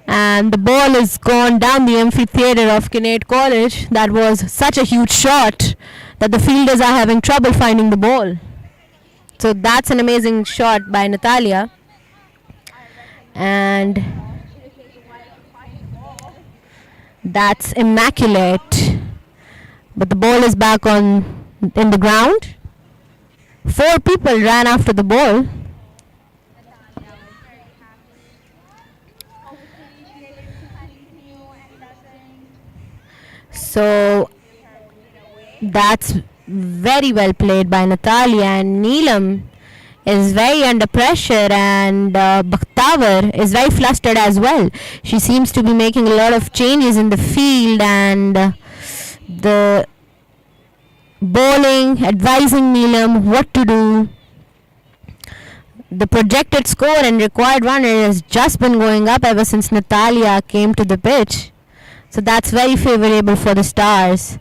And the ball is gone down the amphitheater of Kinnaird College. That was such a huge shot that the fielders are having trouble finding the ball. So that's an amazing shot by Natalia. And that's immaculate. But the ball is back on in the ground. 4 people ran after the ball. So that's very well played by Natalia, and Neelam is very under pressure, and Bakhtawar is very flustered as well. She seems to be making a lot of changes in the field, and the bowling advising Neelam what to do. The projected score and required run rate has just been going up ever since Natalia came to the pitch. So that's very favorable for the Stars.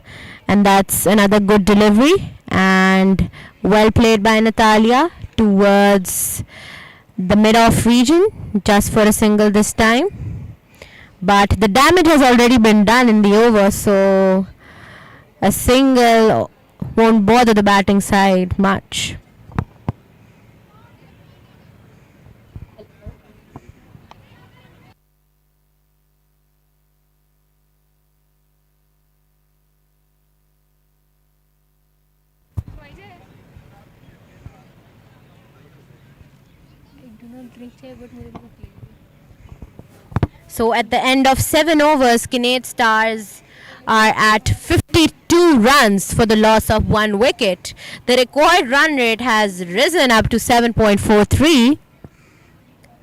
And that's another good delivery and well played by Natalia towards the mid-off region, just for a single this time. But the damage has already been done in the over, so a single won't bother the batting side much. So at the end of 7 overs, Kinnaird Stars are at 52 runs for the loss of 1 wicket. The required run rate has risen up to 7.43,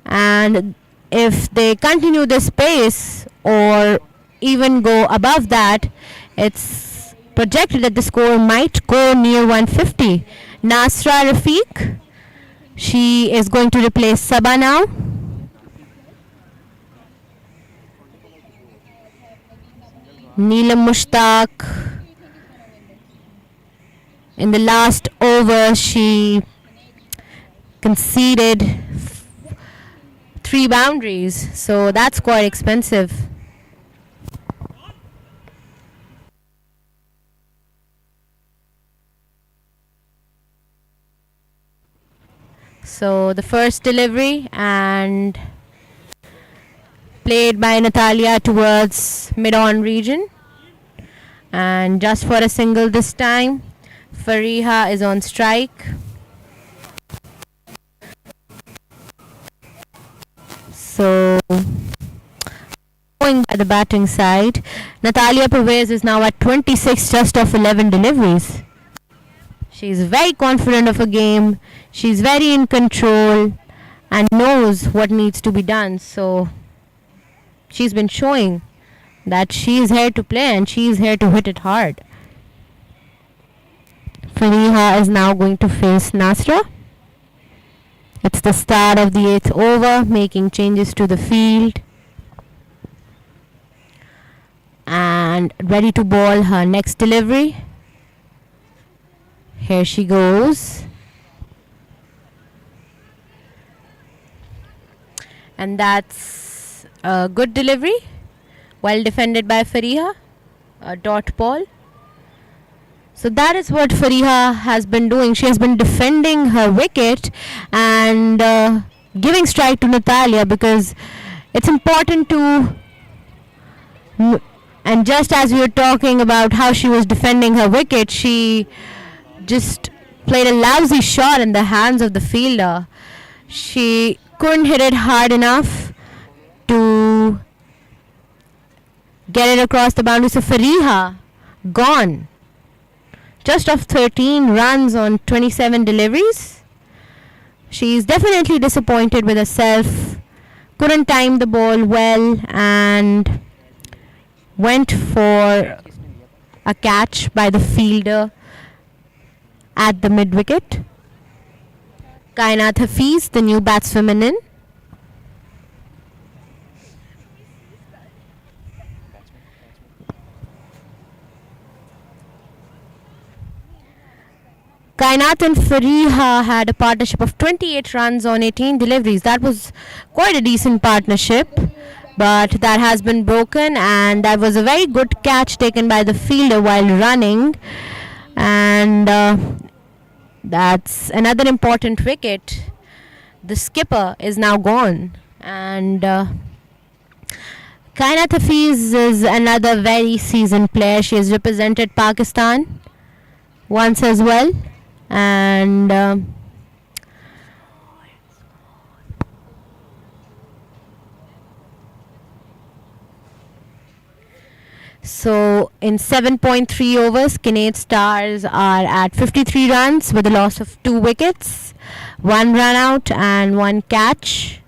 and if they continue this pace or even go above that, it's projected that the score might go near 150. Nasra Rafiq, she is going to replace Saba now. Neelam Mushtaq, in the last over she conceded 3 boundaries, so that's quite expensive. So the first delivery and played by Natalia towards mid-on region, and just for a single this time. Fariha is on strike. So going by the batting side, Natalia Pervez is now at 26 just of 11 deliveries. She's very confident of her game. She's very in control and knows what needs to be done. So she's been showing that she is here to play and she is here to hit it hard. Fariha is now going to face Nasra. It's the start of the 8th over, making changes to the field. And ready to ball her next delivery. Here she goes. And that's a good delivery. Well defended by Fariha. A dot ball. So that is what Fariha has been doing. She has been defending her wicket and giving strike to Natalia, because it's important to... And just as we were talking about how she was defending her wicket, she just played a lousy shot in the hands of the fielder. She couldn't hit it hard enough to get it across the boundary. So Fariha gone. Just of 13 runs on 27 deliveries. She's definitely disappointed with herself. Couldn't time the ball well and went for a catch by the fielder at the mid-wicket. Kainat Hafiz, the new batswoman in. Kainat and Fariha had a partnership of 28 runs on 18 deliveries. That was quite a decent partnership, but that has been broken, and that was a very good catch taken by the fielder while running, and that's another important wicket. The skipper is now gone, and Kainat Hafiz is another very seasoned player. She has represented Pakistan once as well, and so in 7.3 overs, Kinnaird Stars are at 53 runs with a loss of 2 wickets, 1 run out and 1 catch.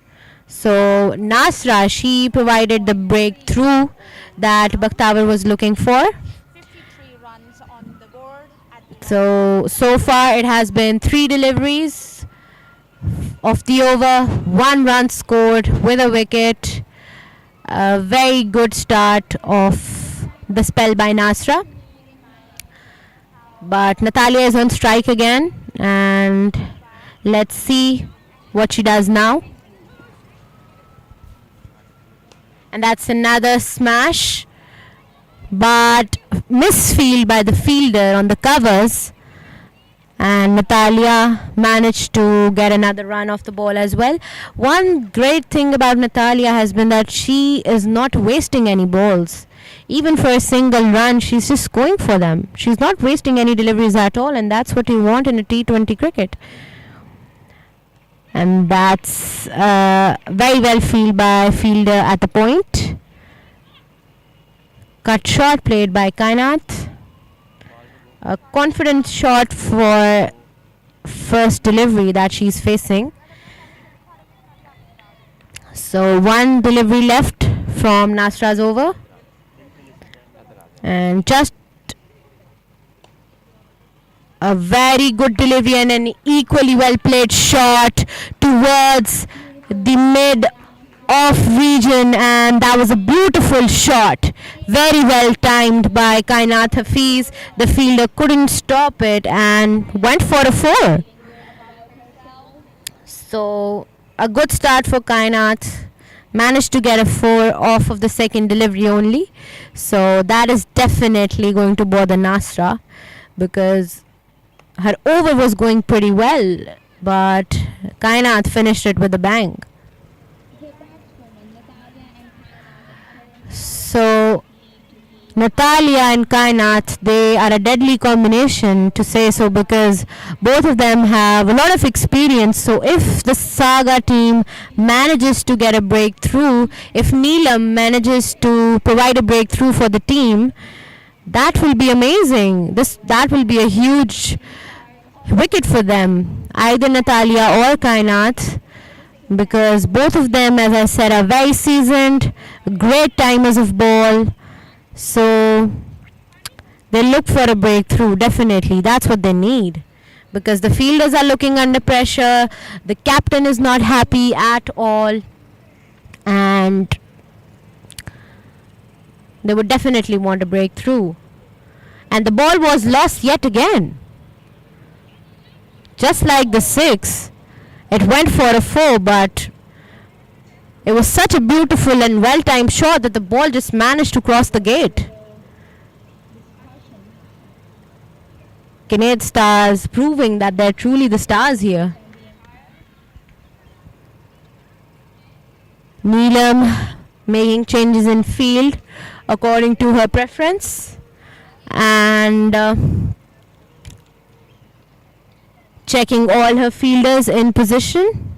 So Nasra, she provided the breakthrough that Bakhtawar was looking for. 53 runs on the board. So far it has been 3 deliveries of the over, 1 run scored with a wicket. A very good start of the spell by Nasra. But Natalia is on strike again, and let's see what she does now. And that's another smash, but misfield by the fielder on the covers, and Natalia managed to get another run off the ball as well. One great thing about Natalia has been that she is not wasting any balls. Even for a single run, she's just going for them. She's not wasting any deliveries at all, and that's what you want in a T20 cricket. And that's very well fielded by fielder at the point. Cut shot played by Kainat. A confident shot for first delivery that she's facing. So 1 delivery left from Nasra's over. And just a very good delivery and an equally well played shot towards the mid off region, and that was a beautiful shot, very well timed by Kainat Hafiz. The fielder couldn't stop it and went for a 4. So a good start for Kainat, managed to get a 4 off of the second delivery only. So that is definitely going to bother Nasra, because her over was going pretty well, but Kainat finished it with a bang. So Natalia and Kainat, they are a deadly combination, to say so, because both of them have a lot of experience. So if the Saga team manages to get a breakthrough, if Neelam manages to provide a breakthrough for the team, that will be amazing. That will be a huge wicket for them, either Natalia or Kainat, because both of them, as I said, are very seasoned, great timers of ball. So they look for a breakthrough, definitely. That's what they need, because the fielders are looking under pressure, the captain is not happy at all, and they would definitely want a breakthrough. And the ball was lost yet again. Just like the 6, it went for a 4, but it was such a beautiful and well-timed shot that the ball just managed to cross the gate. Kinnaird Stars proving that they're truly the stars here. Neelam making changes in field according to her preference, and checking all her fielders in position.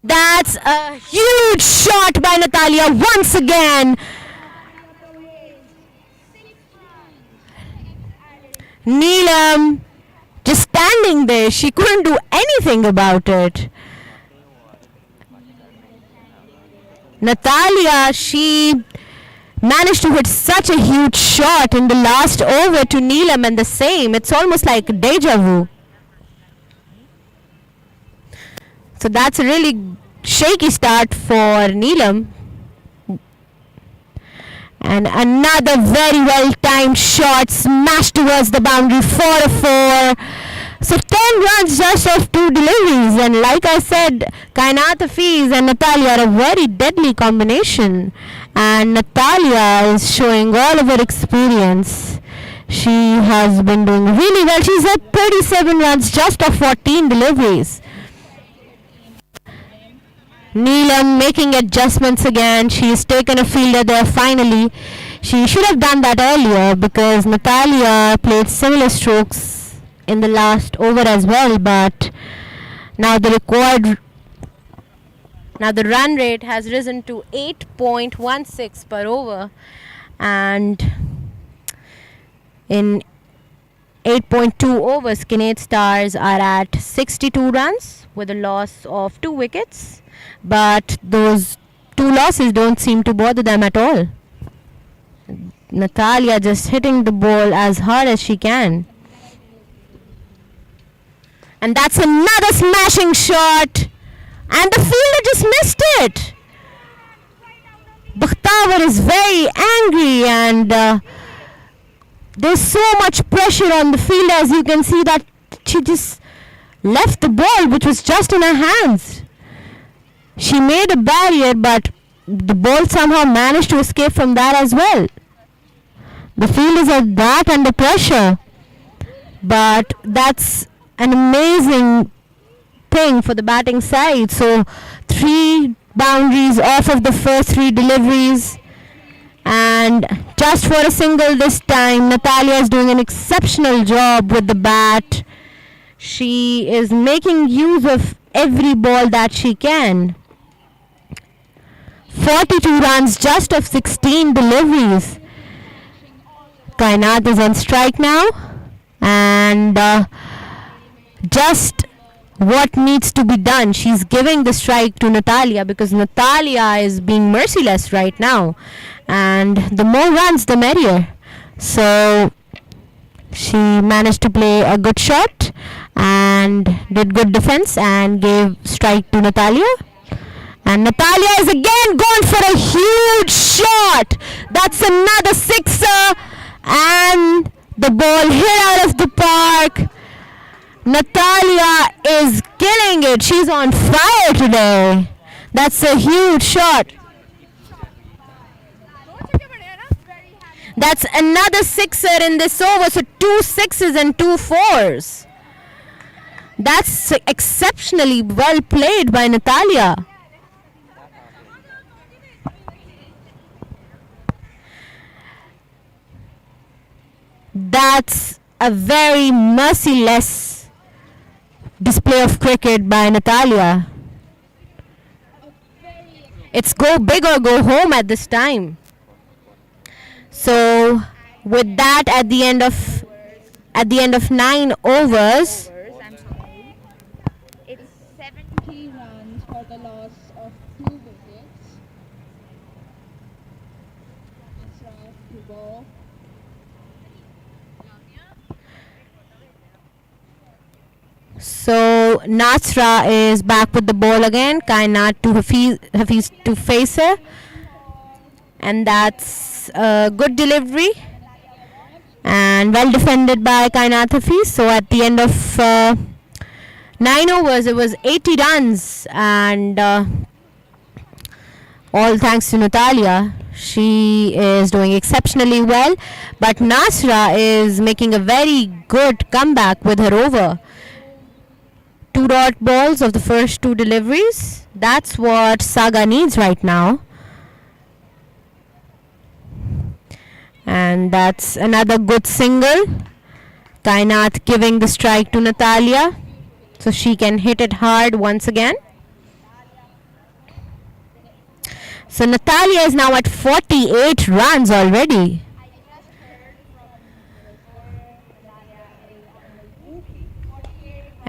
That's a huge shot by Natalia once again. Neelam just standing there. She couldn't do anything about it. Natalia, she managed to hit such a huge shot in the last over to Neelam, and the same. It's almost like deja vu. So that's a really shaky start for Neelam. And another very well timed shot smashed towards the boundary, 4-4. So 10 runs just off 2 deliveries. And like I said, Kainat Hafiz and Natalia are a very deadly combination. And Natalia is showing all of her experience. She has been doing really well. She's at 37 runs just off 14 deliveries. Neelam making adjustments again. She's taken a fielder there finally. She should have done that earlier because Natalia played similar strokes in the last over as well, but now the run rate has risen to 8.16 per over, and in 8.2 overs, Kinnaird Stars are at 62 runs with a loss of 2 wickets. But those 2 losses don't seem to bother them at all. Natalia just hitting the ball as hard as she can. And that's another smashing shot. And the fielder just missed it. Bakhtawar is very angry, and there's so much pressure on the fielder, as you can see, that she just left the ball, which was just in her hands. She made a barrier, but the ball somehow managed to escape from that as well. The fielders are that under pressure. But that's an amazing thing for the batting side. So 3 boundaries off of the first 3 deliveries. And just for a single this time, Natalia is doing an exceptional job with the bat. She is making use of every ball that she can. 42 runs just of 16 deliveries. Kainat is on strike now, and just what needs to be done. She's giving the strike to Natalia because Natalia is being merciless right now, and the more runs the merrier. So she managed to play a good shot and did good defense and gave strike to Natalia. And Natalia is again going for a huge shot. That's another sixer. And the ball hit out of the park. Natalia is killing it. She's on fire today. That's a huge shot. That's another sixer in this over. So 2 sixes and 2 fours. That's exceptionally well played by Natalia. That's a very merciless display of cricket by Natalia. It's go big or go home at this time. So with that, at the end of 9 overs, It's 70 runs for the loss of 2 wickets. Ashraf to go. so Nasra is back with the ball again. Kainat to Hafiz to face her, and that's a good delivery and well defended by Kainat Hafiz. So at the end of 9 overs, it was 80 runs, and all thanks to Natalia. She is doing exceptionally well, but Nasra is making a very good comeback with her over. 2 dot balls of the first 2 deliveries. That's what Saga needs right now. And that's another good single. Kainat giving the strike to Natalia so she can hit it hard once again. So Natalia is now at 48 runs already.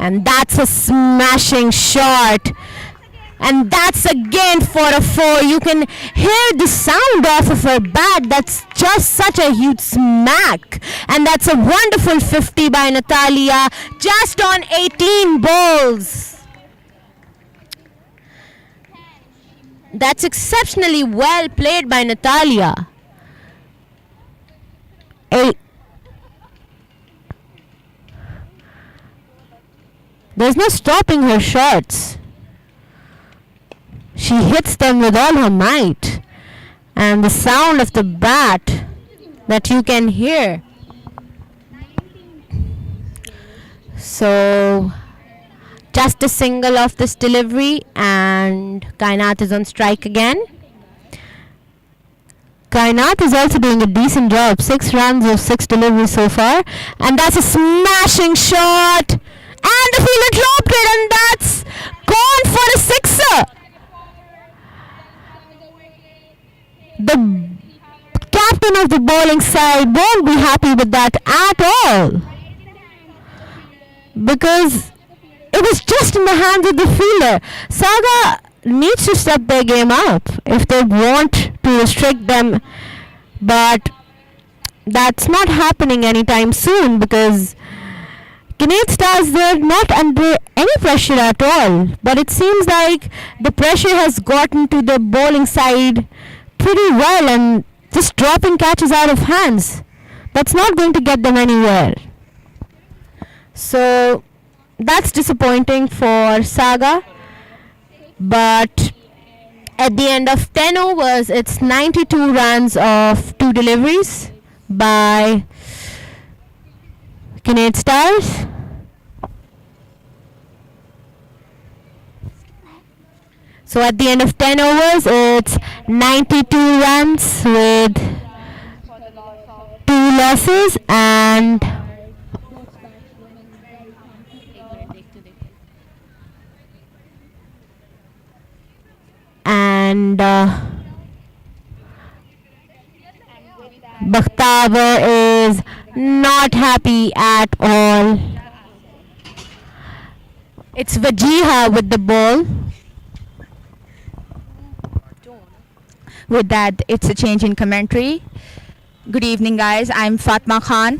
And that's a smashing shot. And that's again for a 4. You can hear the sound off of her bat. That's just such a huge smack. And that's a wonderful 50 by Natalia, just on 18 balls. That's exceptionally well played by Natalia. Hey, there's no stopping her shots. She hits them with all her might. And the sound of the bat that you can hear. So, just a single of this delivery, and Kainat is on strike again. Kainat is also doing a decent job. 6 runs of 6 deliveries so far. And that's a smashing shot. And the fielder dropped it, and that's gone for a sixer. The captain of the bowling side won't be happy with that at all, because it was just in the hands of the fielder. Saga needs to step their game up if they want to restrict them, but that's not happening anytime soon, because Kinnaird Stars, they're not under any pressure at all. But it seems like the pressure has gotten to the bowling side pretty well, and just dropping catches out of hands, that's not going to get them anywhere. So that's disappointing for Saga. But at the end of 10 overs, it's 92 runs of 2 deliveries by Kinnaird Stars. So at the end of 10 overs, it's 92 runs with 2 losses, and Bakhtavar is not happy at all. It's Wajiha with the ball. With that, it's a change in commentary. Good evening, guys. I'm Fatma Khan.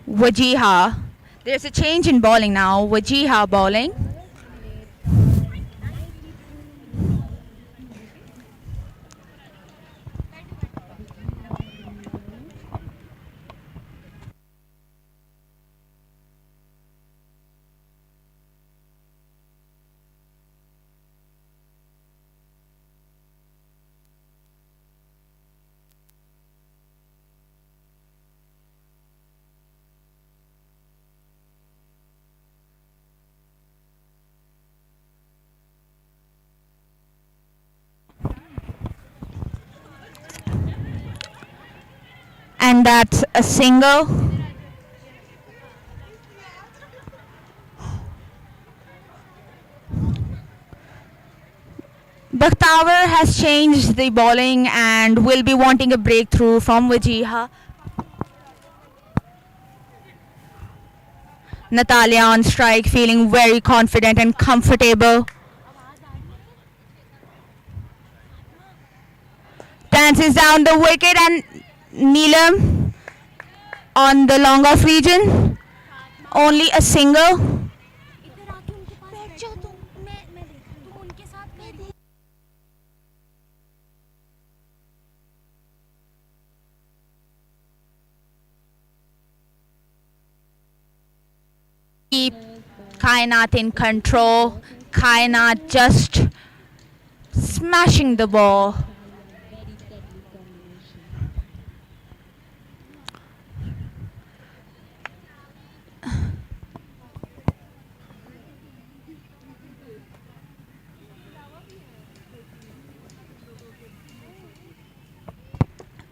Wajiha. There's a change in bowling now. Wajiha bowling. And that's a single. Bakhtavar has changed the bowling and will be wanting a breakthrough from Wajiha. Natalia on strike, feeling very confident and comfortable. Dances down the wicket, and Neelam on the long off region. Only a single. Keep Kainat in control. Kainat just smashing the ball.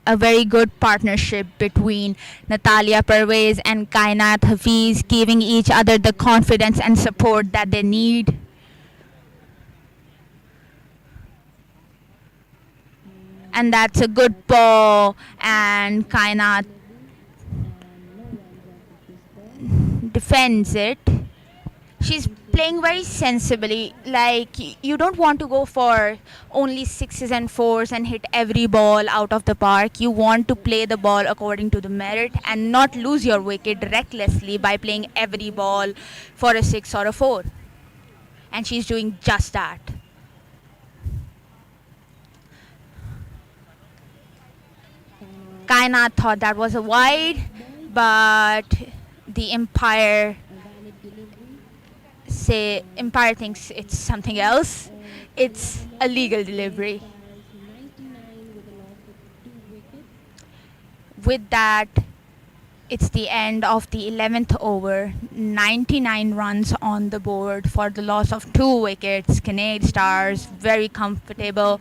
A very good partnership between Natalia Pervez and Kainat Hafiz, giving each other the confidence and support that they need. And that's a good ball, and Kainat defends it. She's playing very sensibly. Like you don't want to go for only sixes and fours and hit every ball out of the park. You want to play the ball according to the merit and not lose your wicket recklessly by playing every ball for a six or a four. And she's doing just that. Kainat thought that was a wide, but the umpire thinks it's something else. It's a legal delivery. With that, it's the end of the 11th over. 99 runs on the board for the loss of 2 wickets. Kinnaird Stars very comfortable.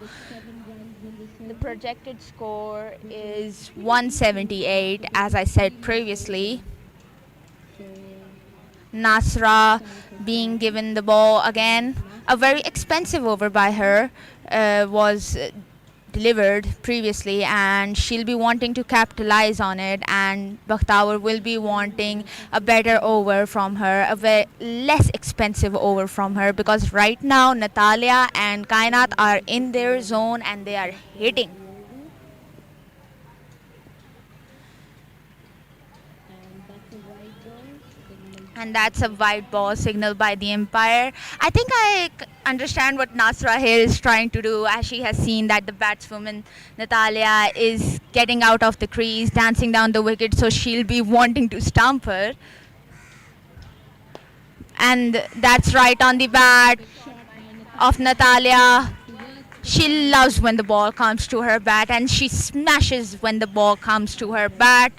The projected score is 178, as I said previously. Nasra being given the ball again. A very expensive over by her was delivered previously, and she'll be wanting to capitalize on it, and Bakhtawar will be wanting a better over from her, a very less expensive over from her, because right now Natalia and Kainat are in their zone and they are hitting. And that's a wide ball signal by the umpire. I think I understand what Nasra here is trying to do, as she has seen that the batswoman Natalia is getting out of the crease, dancing down the wicket, so she'll be wanting to stump her. And that's right on the bat of Natalia. She loves when the ball comes to her bat, and she smashes when the ball comes to her bat.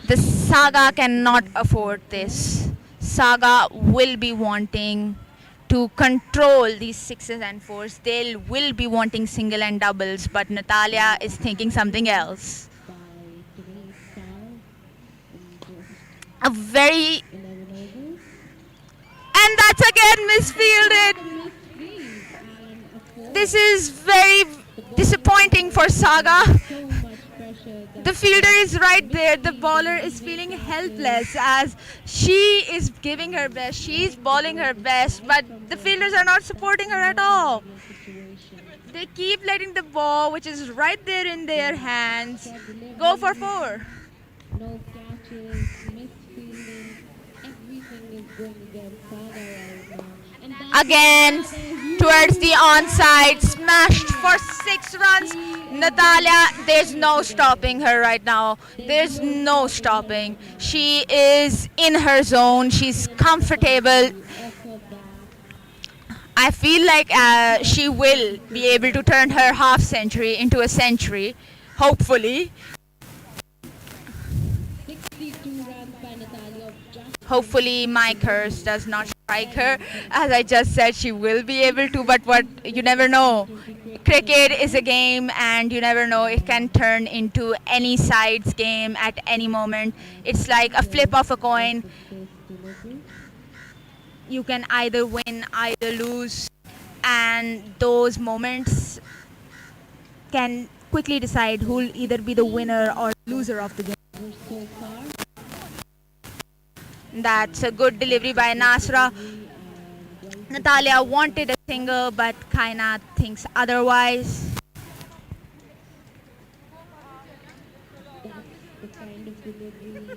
The Saga cannot afford this. Saga will be wanting to control these sixes and fours. They will be wanting single and doubles, but Natalia is thinking something else. A very... And that's again misfielded. This is very disappointing for Saga. The fielder is right there. The bowler is feeling helpless as she is giving her best. She's bowling her best, but the fielders are not supporting her at all. They keep letting the ball, which is right there in their hands, go for 4. No catches, misfielding, everything is going against Saga right now. And that's Again, towards the onside, smashed for 6 runs. Natalia, there's no stopping her right now. There's no stopping. She is in her zone. She's comfortable. I feel like she will be able to turn her half century into a century, hopefully. 62 runs by Natalia. Hopefully my curse does not strike her. As I just said, she will be able to, but what, you never know. Cricket is a game, and you never know, it can turn into any side's game at any moment. It's like a flip of a coin. You can either win, either lose, and those moments can quickly decide who will either be the winner or loser of the game. So far, That's a good delivery by Nasra. Natalia wanted a single, but Kainat thinks otherwise. the kind of delivery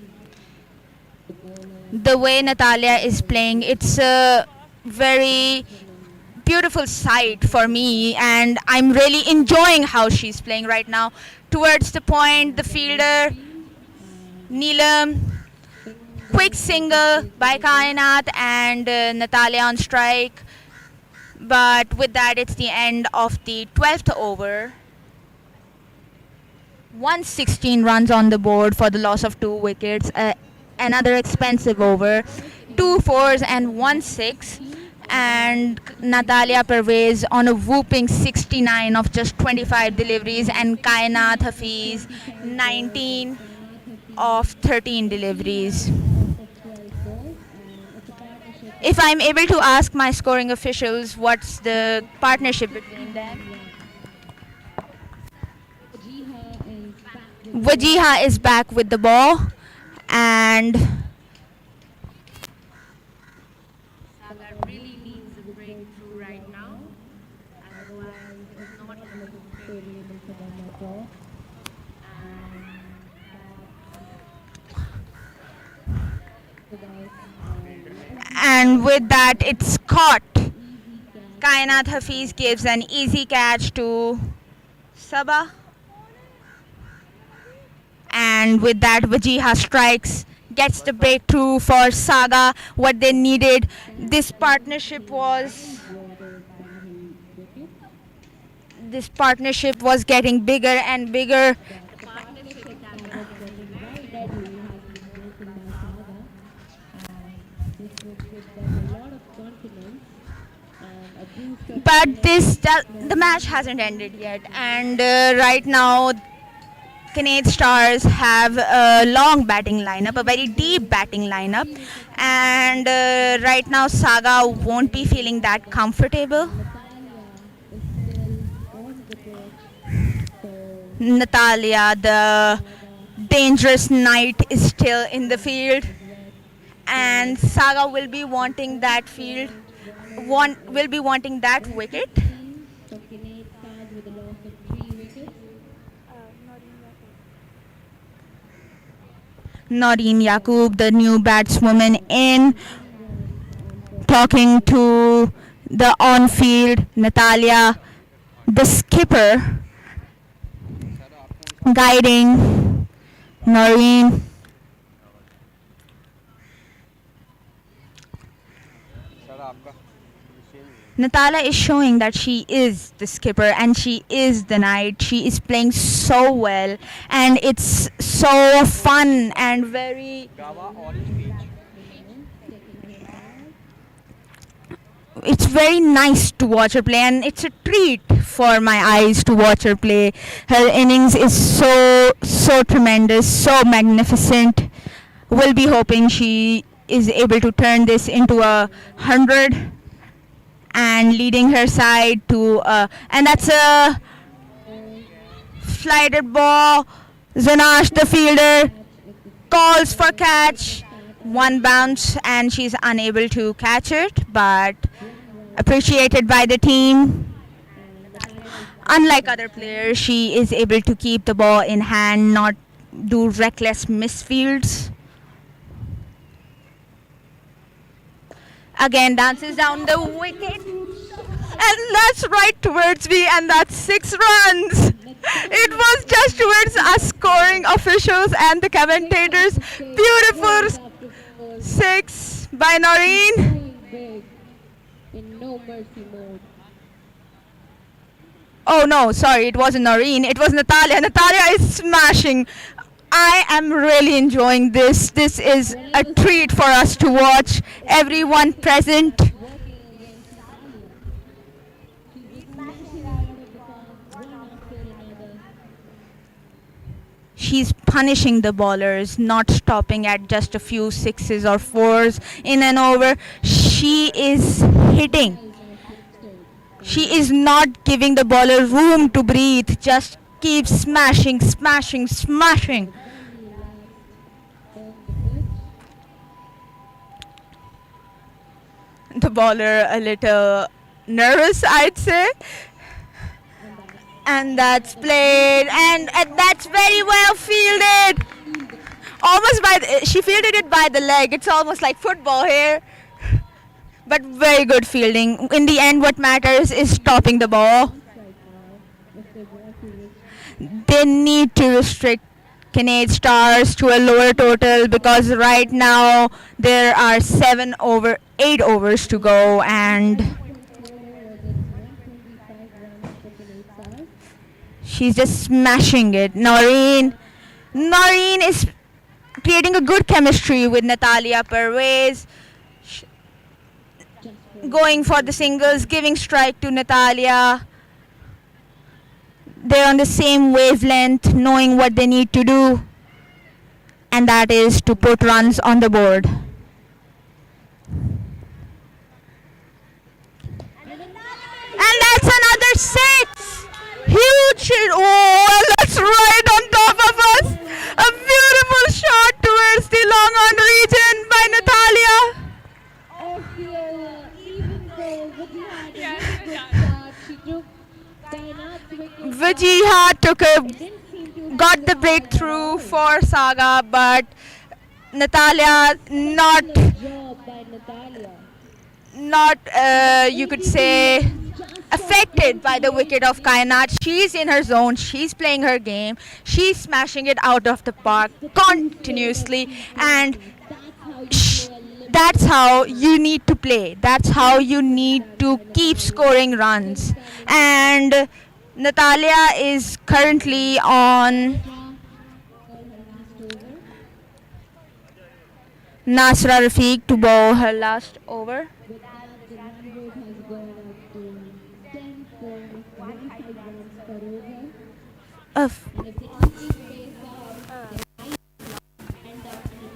the bowler The way Natalia is playing, it's a very beautiful sight for me, and I'm really enjoying how she's playing right now. Towards the point, the fielder, Neelam, quick single by Kainat, and Natalia on strike. But with that, it's the end of the 12th over. 116 runs on the board for the loss of 2 wickets. Another expensive over. 2 fours and 1 6. And Natalia Pervez on a whooping 69 of just 25 deliveries. And Kainat Hafiz 19 of 13 deliveries. If I'm able to ask my scoring officials what's the partnership between them. Wajiha is back with the ball, and And with that, it's caught. Kainat Hafiz gives an easy catch to Sabah. And with that, Vajiha strikes, gets the breakthrough for Saga, what they needed. This partnership was getting bigger and bigger. But the match hasn't ended yet, and right now Kinnaird Stars have a long batting lineup, a very deep batting lineup, and right now Saga won't be feeling that comfortable. Natalia, the dangerous knight, is still in the field, and Saga will be wanting that field, will be wanting that wicket. So Kinnaird Stars with a loss of 3 wickets. Noreen Yaqub, the new batswoman, in, talking to the on-field Natalia, the skipper, guiding Noreen. Natalia is showing that she is the skipper and she is the knight. She is playing so well, and it's so fun and very. It's very nice to watch her play, and it's a treat for my eyes to watch her play. Her innings is so tremendous, so magnificent. We'll be hoping she is able to turn this into 100 and leading her side to and that's a flighted ball. Zanash, the fielder, calls for catch. One bounce and she's unable to catch it, but appreciated by the team. Unlike other players, she is able to keep the ball in hand, not do reckless misfields. Again, dances down the wicket. And that's right towards me, and that's 6 runs. It was just towards us scoring officials and the commentators. Beautiful 6 by Noreen. Going big in no mercy mode. Oh no, sorry, it wasn't Noreen, it was Natalia. Natalia is smashing. I am really enjoying this. This is a treat for us to watch. Everyone present. Working against Italy. She's smashing out of the park one after another. She's punishing the bowlers, not stopping at just a few 6s or 4s in an over. She is hitting. She is not giving the bowler room to breathe. Just keep smashing, smashing, smashing. The bowler a little nervous, I'd say. And that's played, and that's very well fielded. Almost she fielded it by the leg. It's almost like football here, but very good fielding. In the end, what matters is stopping the ball. They need to restrict Kinnaird Stars to a lower total, because right now there are 8 overs to go, and she's just smashing it. Noreen is creating a good chemistry with Natalia Pervez, going for the singles, giving strike to Natalia. They're on the same wavelength, knowing what they need to do, and that is to put runs on the board. And that's another 6. Huge hit. Oh, and that's right on top of us. A beautiful shot towards the long on region by Natalia. Even though Vajiha had a good start, she took Kainat's wicket. Vajiha got the breakthrough for Saga, but Natalia Job by Natalia. not you could say affected by the wicket of Kinnaird. She's in her zone. She's playing her game. She's smashing it out of the park continuously, and sh- that's how you need to play. That's how you need to keep scoring runs. And Natalia is currently on Nasra Rafiq to bowl her last over. With that, the run rate has gone up to 10 for 1.5 runs per over. Of And if they can keep pace up, they might end up in the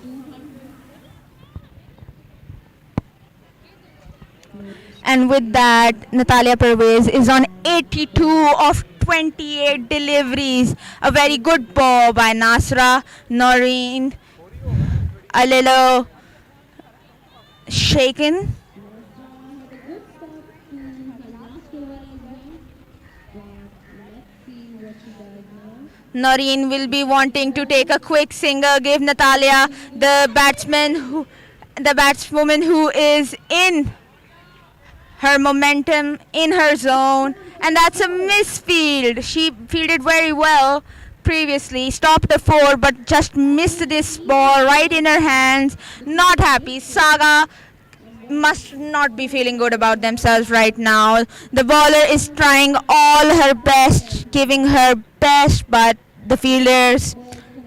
200. And with that, Natalia Pervez is on 82 of 28 deliveries. A very good ball by Nasra. Noreen a little shaken. Had a good start to her last over as well. But let's see what she does now. Noreen will be wanting to take a quick single, give Natalia the batswoman who is in her momentum, in her zone, and that's a misfield. She fielded very well previously, stopped the four, but just missed this ball right in her hands. Not happy. Saga must not be feeling good about themselves right now. The bowler is trying all her best, giving her best, but the fielders,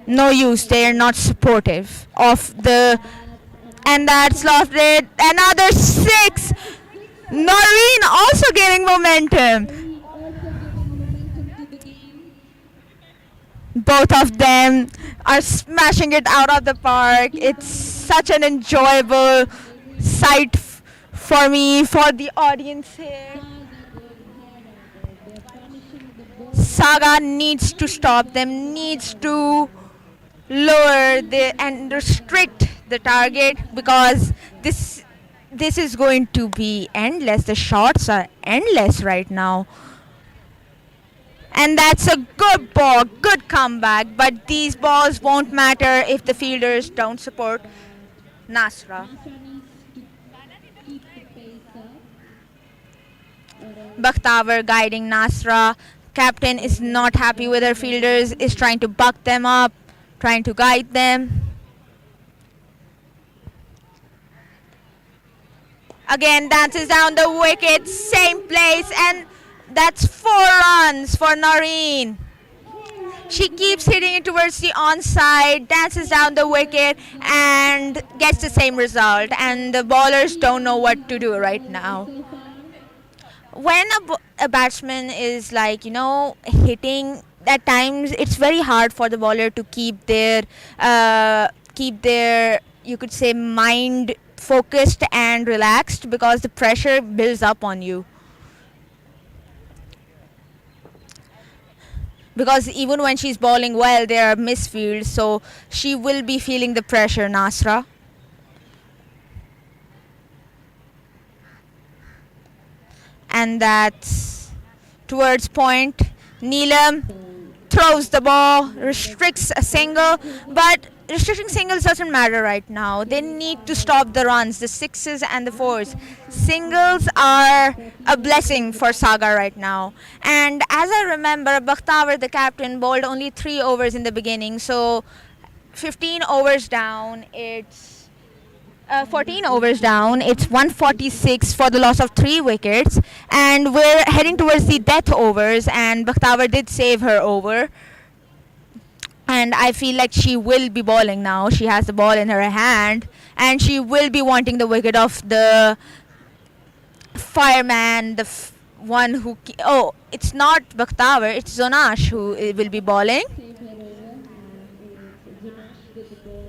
no use. They are not supportive of the. And that's lost it. Another six. Noreen also gaining momentum. Also giving momentum to the game. Both of them are smashing it out of the park. It's such an enjoyable sight for me, for the audience here. They're punishing the ball. Saga needs to stop them, needs to lower and restrict the target, because this is going to be endless. The shots are endless right now. And that's a good ball, good comeback. But these balls won't matter if the fielders don't support Nasra. Nasra needs to keep the pace up. Bakhtavar guiding Nasra. Captain is not happy with her fielders, is trying to buck them up, trying to guide them. Again, dances down the wicket, same place, and that's 4 runs for Noreen. She keeps hitting it towards the onside, dances down the wicket, and gets the same result. And the bowlers don't know what to do right now. When a batsman is hitting, at times it's very hard for the bowler to keep their you could say mind focused and relaxed, because the pressure builds up on you. Because even when she's bowling well, there are misfields, so she will be feeling the pressure, Nasra. And that's towards point. Neelam throws the ball, restricts a single, but restricting singles doesn't matter right now. They need to stop the runs, the 6s and the 4s. Singles are a blessing for Saga right now. And as I remember, Bakhtavar, the captain, bowled only 3 overs in the beginning, so 15 overs down, it's 14 overs down, it's 146 for the loss of 3 wickets, and we're heading towards the death overs, and Bakhtavar did save her over. And I feel like she will be bowling now. She has the ball in her hand, and she will be wanting the wicket of the fireman, the one who... Oh, it's not Bakhtavar, it's Zonash who will be bowling. Save her over. And it's Zunash with the ball.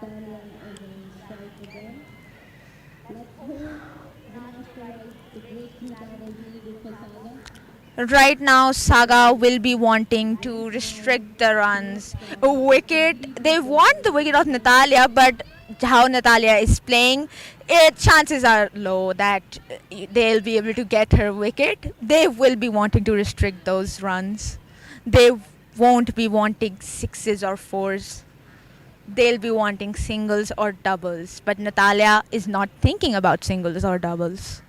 Talia against strike again. Let's hope Zunash provides the breakthrough that is needed for Saga. Right now, Saga will be wanting to restrict the runs. A wicket, they want the wicket of Natalia, but how Natalia is playing, chances are low that they'll be able to get her wicket. They will be wanting to restrict those runs. They won't be wanting 6s or 4s. they'll be wanting singles or doubles. But Natalia is not thinking about singles or doubles.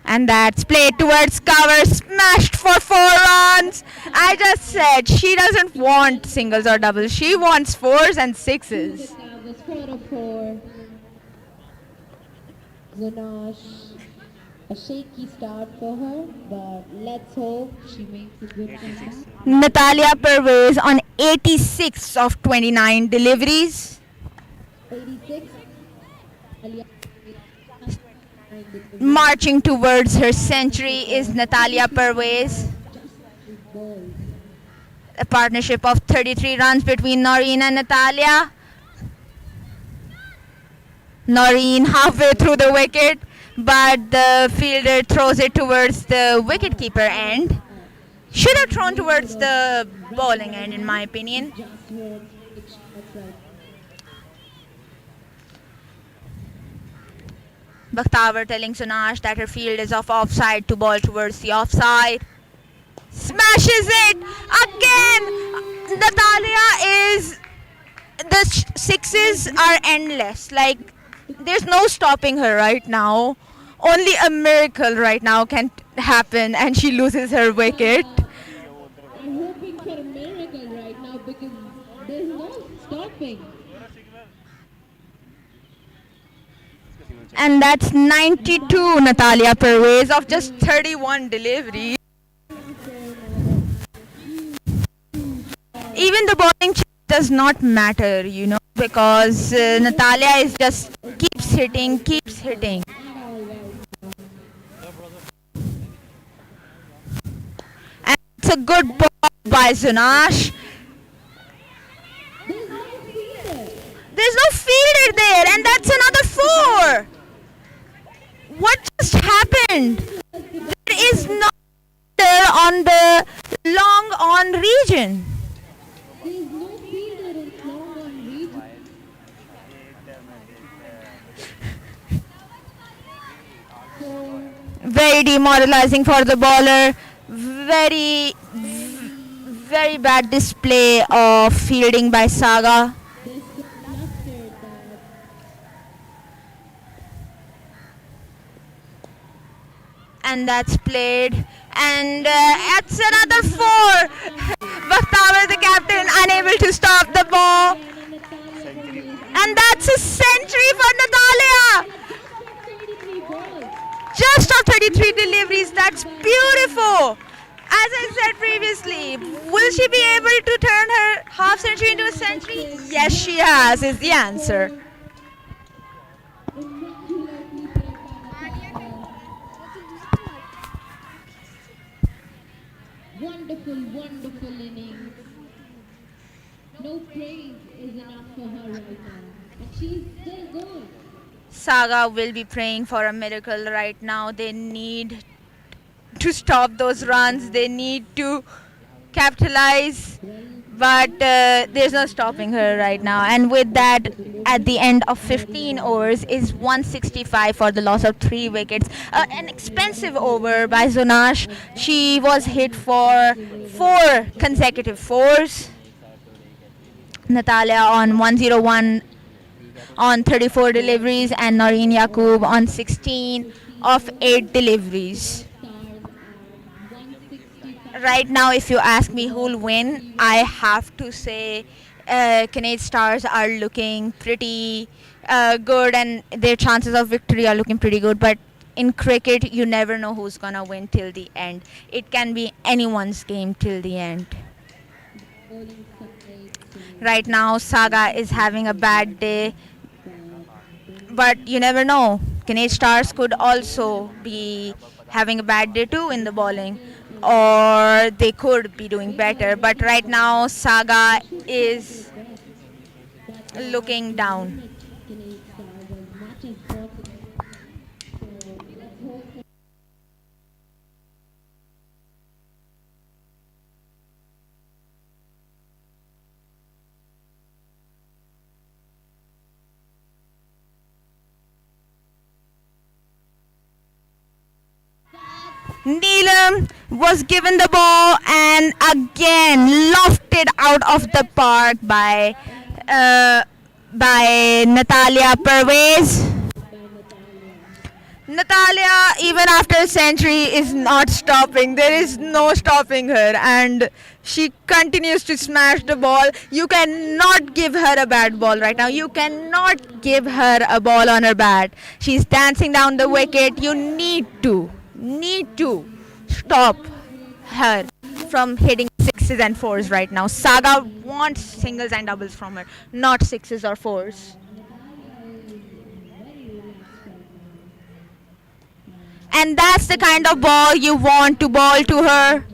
And that's played towards cover, smashed for 4 runs. I just said she doesn't want singles or doubles. She wants fours and sixes. That was 4-4. Zanash, a shaky start for her, but let's hope she makes a good comeback. Natalia Pervez on 86 of 29 deliveries. 86. Alia Marching towards her century is Natalia Pervez. balls. A partnership of 33 runs between Noreen and Natalia. Noreen halfway through the wicket, but the fielder throws it towards the wicketkeeper end. Should have thrown towards the bowling end, in my opinion. Just towards pitch. That's right. Bakhtavar telling Sunash that her field is off offside to ball towards the offside. Smashes it again. Natalia is the sixes are endless. Like there's no stopping her right now. Only a miracle right now can happen, and she loses her wicket. I'm hoping for a miracle right now because there's no stopping. And that's 92 Natalia Pervez of just 31 deliveries. Even the bowling does not matter, because Natalia is just keeps hitting, keeps hitting. And it's a good ball by Zunash. There's no fielder there, and that's another 4. What just happened? There is no fielder on the long on region. There's no fielder in long on region. So, Very demoralizing for the bowler. Very bad display of fielding by Saga. there's the cluster that And that's played. And it's another 4. Bakhtavar, the captain, unable to stop the ball. And that's a century for Natalia. 33 balls. Just of 33 deliveries. That's beautiful. As I said previously, will she be able to turn her half century into a century? Yes, she has, is the answer. Immaculately played by Natalia. Wonderful, wonderful innings. No praise is enough for her right now. And she's still going. Saga will be praying for a miracle right now. They need to stop those runs. They need to capitalize. But there's no stopping her right now. And with that, at the end of 15 overs, is 165 for the loss of 3 wickets. An expensive over by Zunash. She was hit for 4 consecutive 4s. Natalia on 101 on 34 deliveries, and Noreen Yaqub on 16 of 8 deliveries. Right now, if you ask me who'll win, I have to say Kinnaird Stars are looking pretty good, and their chances of victory are looking pretty good. But in cricket, you never know who's gonna win till the end. It can be anyone's game till the end. Bowling separate. Right now, Saga is having a bad day, but you never know. Kinnaird Stars could also be having a bad day too in the bowling, or they could be doing better. But right now, Saga is looking down. Kinnaird Star was much as possible. So let's hope for Neelam was given the ball and again lofted out of the park uh, by Natalia Pervez. Natalia, even after a century, is not stopping. There is no stopping her, and she continues to smash the ball. You cannot give her a bad ball right now. You cannot give her a ball on her bat. She's dancing down the wicket. You need to stop her from hitting sixes and fours right now. Saga wants singles and doubles from her, not sixes or fours. And that's the kind of ball you want to ball to her.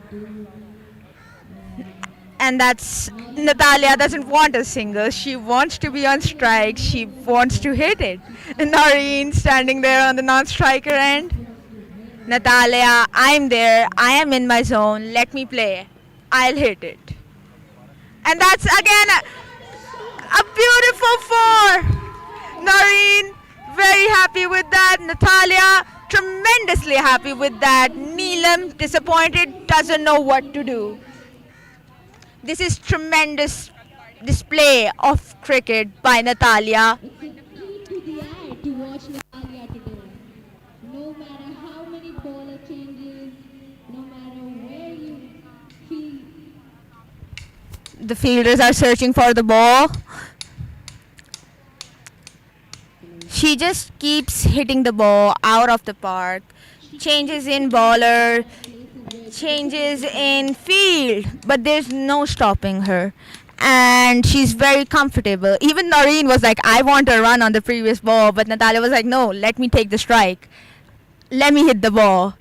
And that's Natalia doesn't want a single. She wants to be on strike. She wants to hit it. And Noreen standing there on the non-striker end. Natalia, I'm there. I am in my zone. Let me play. I'll hit it. And that's again a beautiful four. Noreen, very happy with that. Natalia, tremendously happy with that. Neelam, disappointed, doesn't know what to do. This is tremendous display of cricket by Natalia. It's a treat to the eye to watch Natalia today. No matter how many bowler changes, no matter where you feel. The fielders are searching for the ball. She just keeps hitting the ball out of the park. Changes in bowler, changes in field, but there's no stopping her. And she's very comfortable. Even Noreen was like, I want a run on the previous ball, but Natalia was like, no, let me take the strike. Let me hit the ball.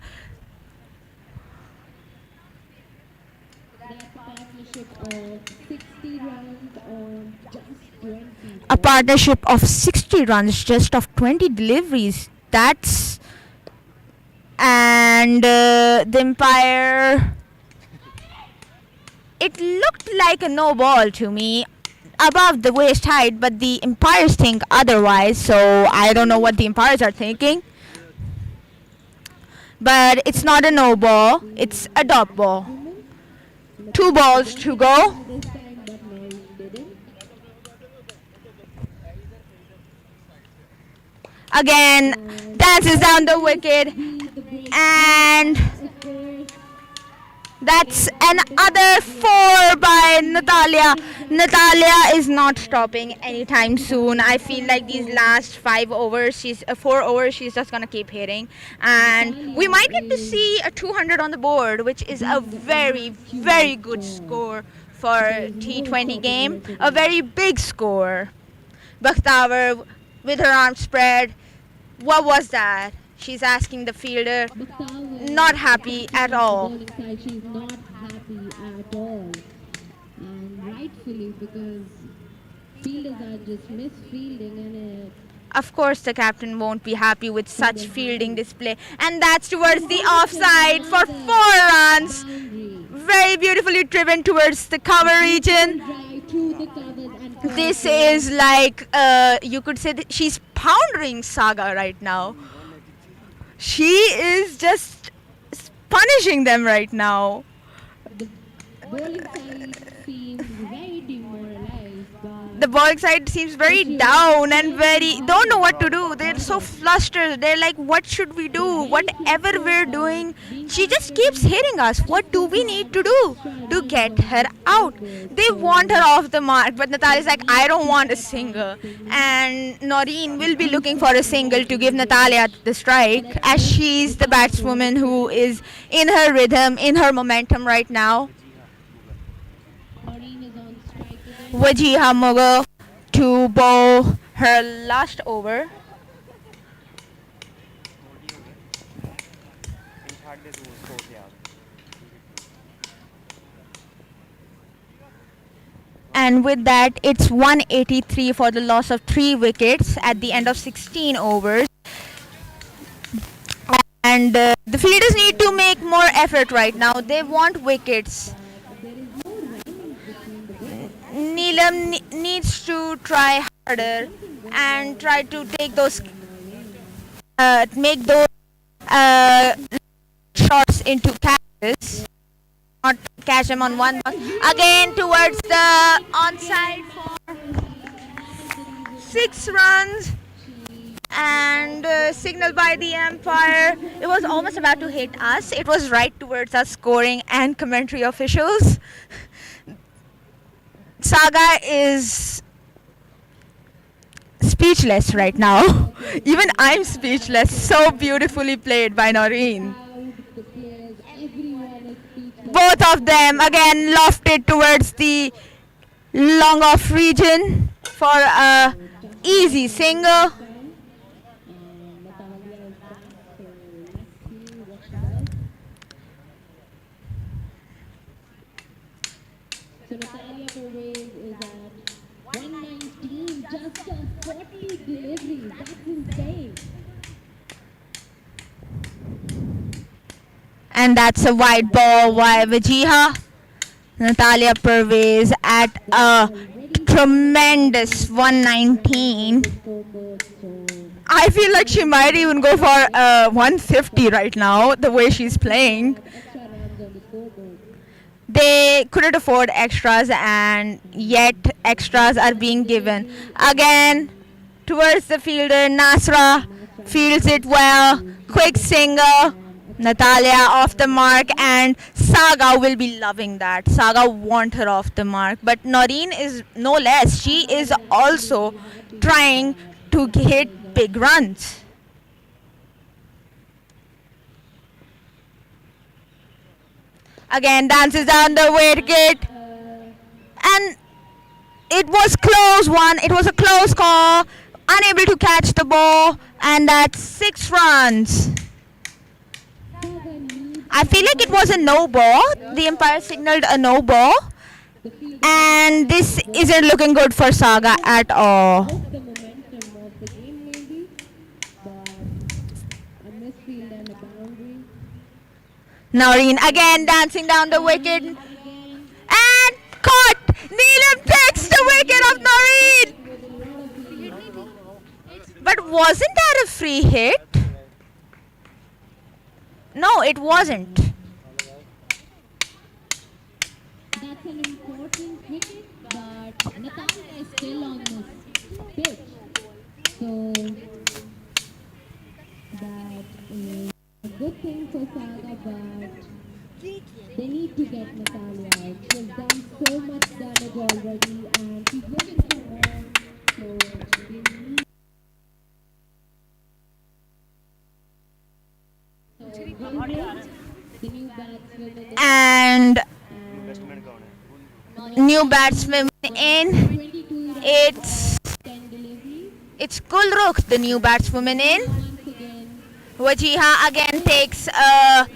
That's a partnership of 60 runs on just 20. A partnership of 60 runs, just of 20 deliveries. That's... And the umpire... It looked like a no ball to me, above the waist height, but the umpires think otherwise, so I don't know what the umpires are thinking. But it's not a no ball, it's a dot ball. 2 balls to go. This time, but Noreen didn't. Again, dances down the wicket, and that's another 4 by Natalia. Natalia is not stopping anytime soon. I feel like these last 4 overs, she's just gonna keep hitting, and we might get to see a 200 on the board, which is a very, very good score for a T20 game. A very big score. Bakhtavar with her arms spread. What was that? She's asking the fielder. Not happy at all. Bowling side, she's not happy at all. And rightfully, because fielders are just misfielding and Of course, the captain won't be happy with such fielding display. And that's towards the offside for 4 runs. Very beautifully driven towards the cover region. right to the covers and This is like, you could say that she's pounding Saga right now. She is just punishing them right now. bowling side seems very demoralized. But The bowling side seems very down and very don't know what to do. They're so flustered. They're like, what should we do? Whatever we're doing, she just keeps hitting us. What do we need to do to get her out? They want her off the mark, but Natalia's like, I don't want a single. And Noreen will be looking for a single to give Natalia the strike, as she's the batswoman who is in her rhythm, in her momentum right now. Noreen is on strike again. Wajiha Mughal to bowl her last over. And with that, it's 183 for the loss of 3 wickets at the end of 16 overs. And the fielders need to make more effort right now. They want wickets. Neelam needs to try harder and try to take those, make those shots into catches. Not catch them on one ball. Again towards the onside for 6 runs. And signaled by the umpire. It was almost about to hit us. It was right towards us scoring and commentary officials. Saga is speechless right now. Even I'm speechless. So beautifully played by Noreen. The players, everyone is speechless. Both of them again lofted towards the long off region for a easy single. And Natalia is back, so let's see what she does. So Natalia Perez is at 119, just a 40 deliveries. That's insane. And that's a wide ball by Vajiha. Natalia Pervez at a tremendous 119. Scoreboard, so I feel like she might even go for 150 right now, the way she's playing. extra runs on the scoreboard. They couldn't afford extras, and yet extras are being given. Again, towards the fielder, Nasra fields it well. Quick single. Natalia off the mark, and Saga will be loving that. Saga want her off the mark, but Noreen is no less. She is also trying to hit big runs. Again, dances down the wicket, and it was close one. It was a close call. Unable to catch the ball, and that's 6 runs. Saga needs I feel like it was a no ball. The umpire signaled a no ball, the field and this isn't looking good for Saga at all. of the momentum of the game maybe, but a misfield and a boundary. Noreen again dancing down the wicket, Again, and caught. Neelam takes the wicket of Noreen. But wasn't that a free hit? No, it wasn't. that's an important wicket, but Natalia is still on this pitch. So that is a good thing for Saga, but they need to get Natalia out. She has done so much damage already, and she's looking for more. So they need. So Gulrikh, the new batsman in the And and new batsman in. 22 runs, It's 10 deliveries. it's Gulrukh, the new batswoman in. Once again, Wajiha again takes like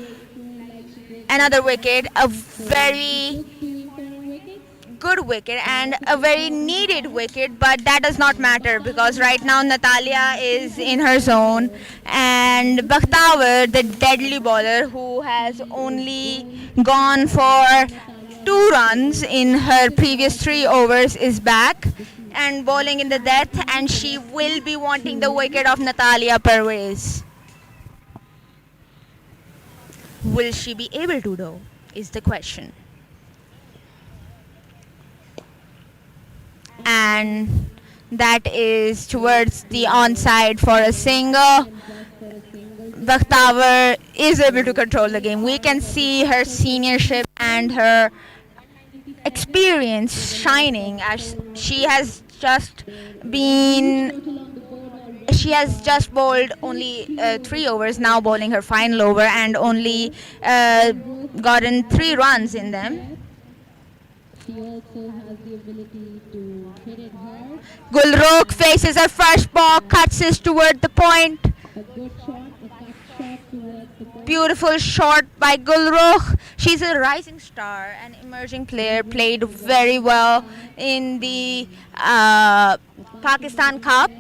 she did another wicket, a very just two important wickets. good wicket and a very needed wicket, but that does not matter because right now Natalia is in her zone, and Bakhtawar, the deadly bowler who has only gone for 2 runs in her previous 3 overs, is back and bowling in the death, and she will be wanting the wicket of Natalia Pervez. Will she be able to though, is the question. And that is towards the onside for a single. Bakhtawar is able to control the game. We can see her seniorship and her experience shining as she has just bowled only 3 overs, now bowling her final over, and only gotten 3 runs in them. She also has the ability to hit it hard. Gulrukh faces her first ball, cuts it toward the point. A good shot, a cut shot towards the ball. Beautiful shot by Gulrukh. She's a rising star, an emerging player, played very well in the Pakistan Cup.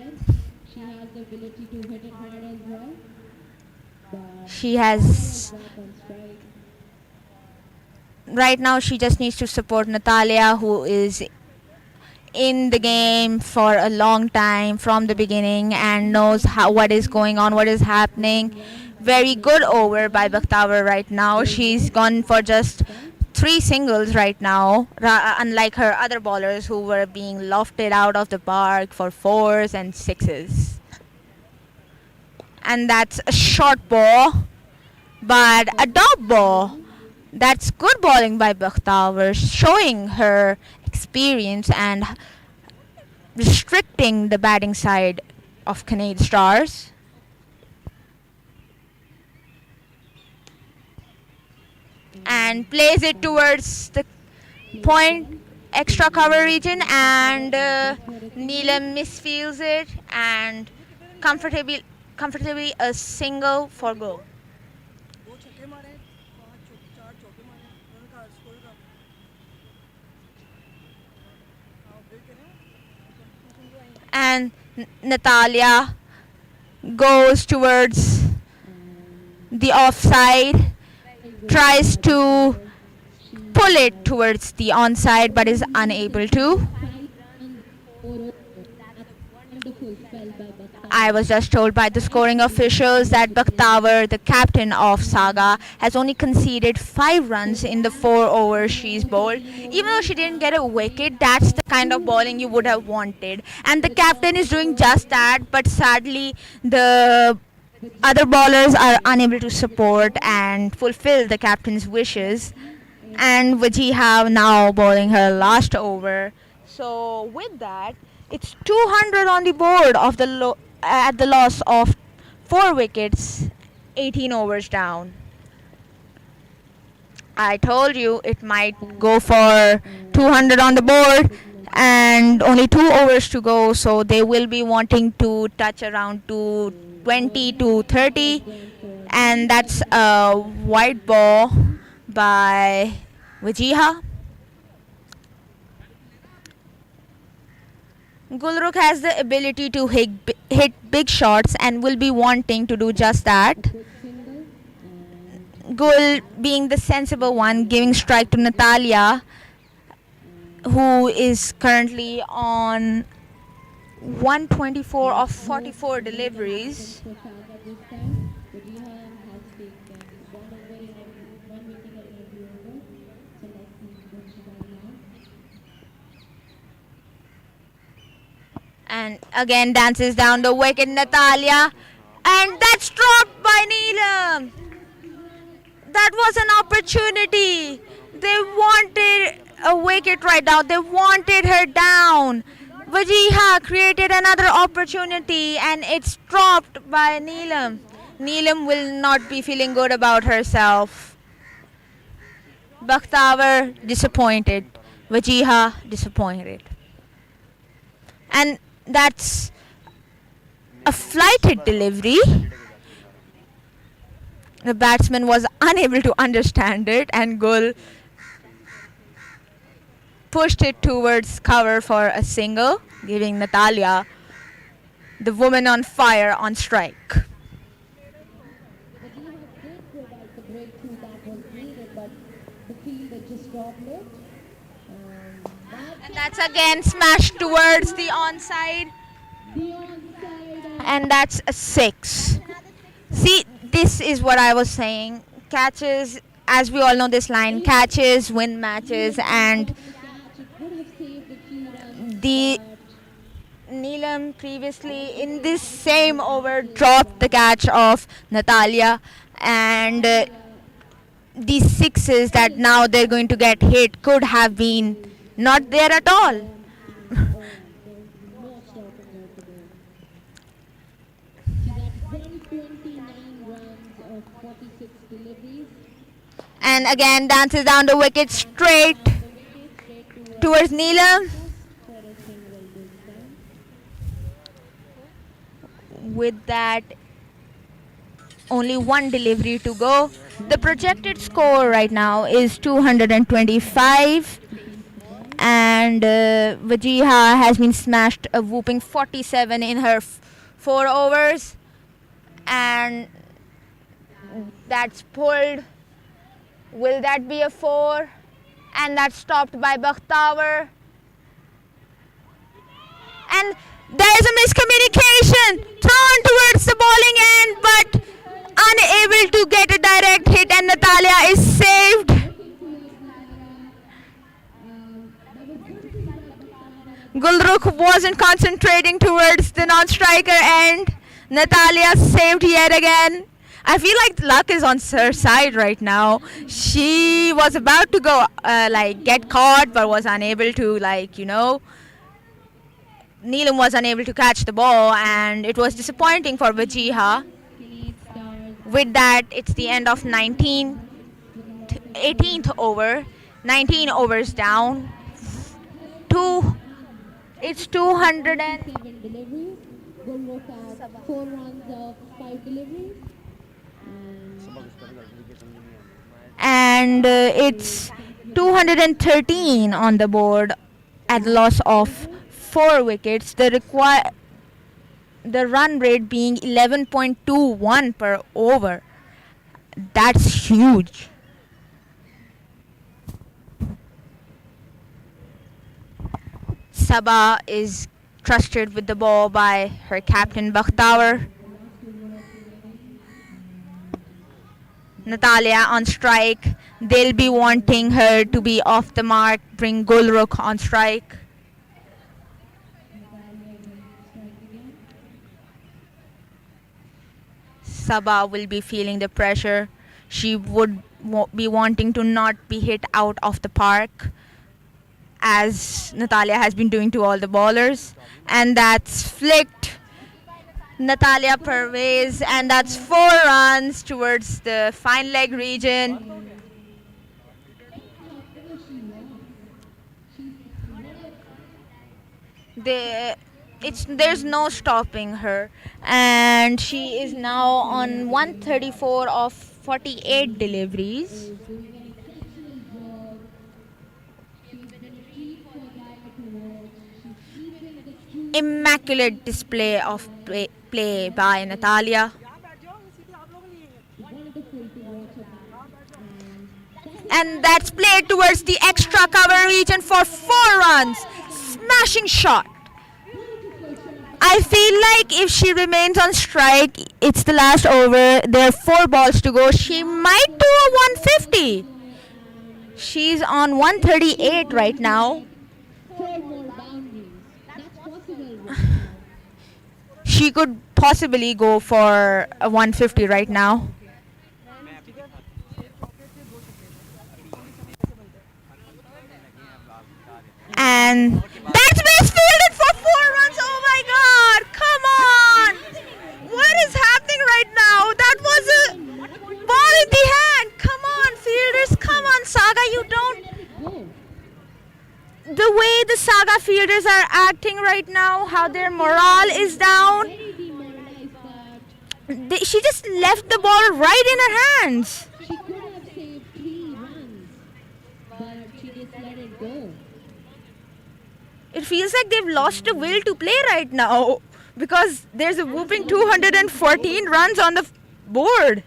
She has the ability to hit it hard as well. But She has, back on strike. right now she just needs to support Natalia, who is in the game for a long time from the beginning and knows what is going on, what is happening. very good over by Bakhtawar right now. She's gone for just 3 singles right now, unlike her other bowlers who were being lofted out of the park for 4s and 6s. And that's a short ball, but a dot ball. That's good bowling by Bakhtawar, showing her experience and restricting the batting side of Kinnaird Stars. And plays it towards the point extra cover region, and Neelam misfields it and comfortably a single for goal. And Natalia goes towards the offside, tries to pull it towards the onside but is unable to. I was just told by the scoring officials that Bakhtawar, the captain of Saga, has only conceded 5 runs in the 4 overs she's bowled. Even though she didn't get a wicket, that's the kind of bowling you would have wanted. And the captain is doing just that, but sadly the other bowlers are unable to support and fulfill the captain's wishes. And Wajiha now bowling her last over. So with that, it's 200 on the board of the at the loss of 4 wickets, 18 overs down. I told you it might go for 200 on the board and only 2 overs to go, so they will be wanting to touch around 220 to 30, and that's a white ball by Wajiha. Gulrukh has the ability to hit big shots and will be wanting to do just that. Gul being the sensible one, giving strike to Natalia, who is currently on 124 of 44 deliveries. And again dances down the wicket, Natalia, and that's dropped by Neelam. That was an opportunity. They wanted a wicket right now. They wanted her down. Wajiha created another opportunity and it's dropped by Neelam. Neelam will not be feeling good about herself. Bakhtawar disappointed. Wajiha disappointed. And that's a flighted delivery. The batsman was unable to understand it and Gul pushed it towards cover for a single, giving Natalia, the woman on fire, on strike. And that's again smashed towards the onside. And that's a 6. See, this is what I was saying. Catches, as we all know this line, catches win matches, and the Neelam previously in this same over dropped the catch of Natalia, and these 6s that now they're going to get hit could have been not there at all. And again dances down the wicket straight towards Neelam. With that, only 1 delivery to go. The projected score right now is 225, and Wajiha has been smashed a whooping 47 in her 4 overs, and that's pulled. Will that be a 4? And that's stopped by Bakhtawar. And there is a miscommunication thrown towards the bowling end, but unable to get a direct hit, and Natalia is saved. Gulrukh wasn't concentrating towards the non-striker end. Natalia saved yet again. I feel like luck is on her side right now. She was about to go get caught, but was unable to Neelam was unable to catch the ball, and it was disappointing for Vajiha. With that, it's the end of 18th over. 19 overs down. It's 200 and 7 deliveries. Gulrukh had 4 runs of 5 deliveries. and it's 213 on the board at loss of 4 wickets. The run rate being 11.21 per over. That's huge. Sabah is trusted with the ball by her captain Bakhtawar. Natalia on strike. They'll be wanting her to be off the mark, bring Gulrukh on strike. Sabah will be feeling the pressure. She would be wanting to not be hit out of the park, as Natalia has been doing to all the bowlers. And that's flicked Natalia Pervez, and that's 4 runs towards the fine leg region. There's no stopping her, and she is now on 134 of 48 deliveries. Immaculate display of play by Natalia. And that's played towards the extra cover region for 4 runs. Smashing shot. I feel like if she remains on strike, it's the last over, there are 4 balls to go, she might do a 150. She's on 138 right now. 4 more boundaries. That's possible. She could possibly go for a 150 right now. And that's misfielded for 4 runs. Oh my God! Come on! What is happening right now? That was a ball in the hand. Come on, fielders. Come on, Saga. You don't. The way the Saga fielders are acting right now, how their morale is down. She just left the ball right in her hands. She could have saved 3 runs, but she just let it go. It feels like they've lost the will to play right now, because there's a whooping 214 runs on the board.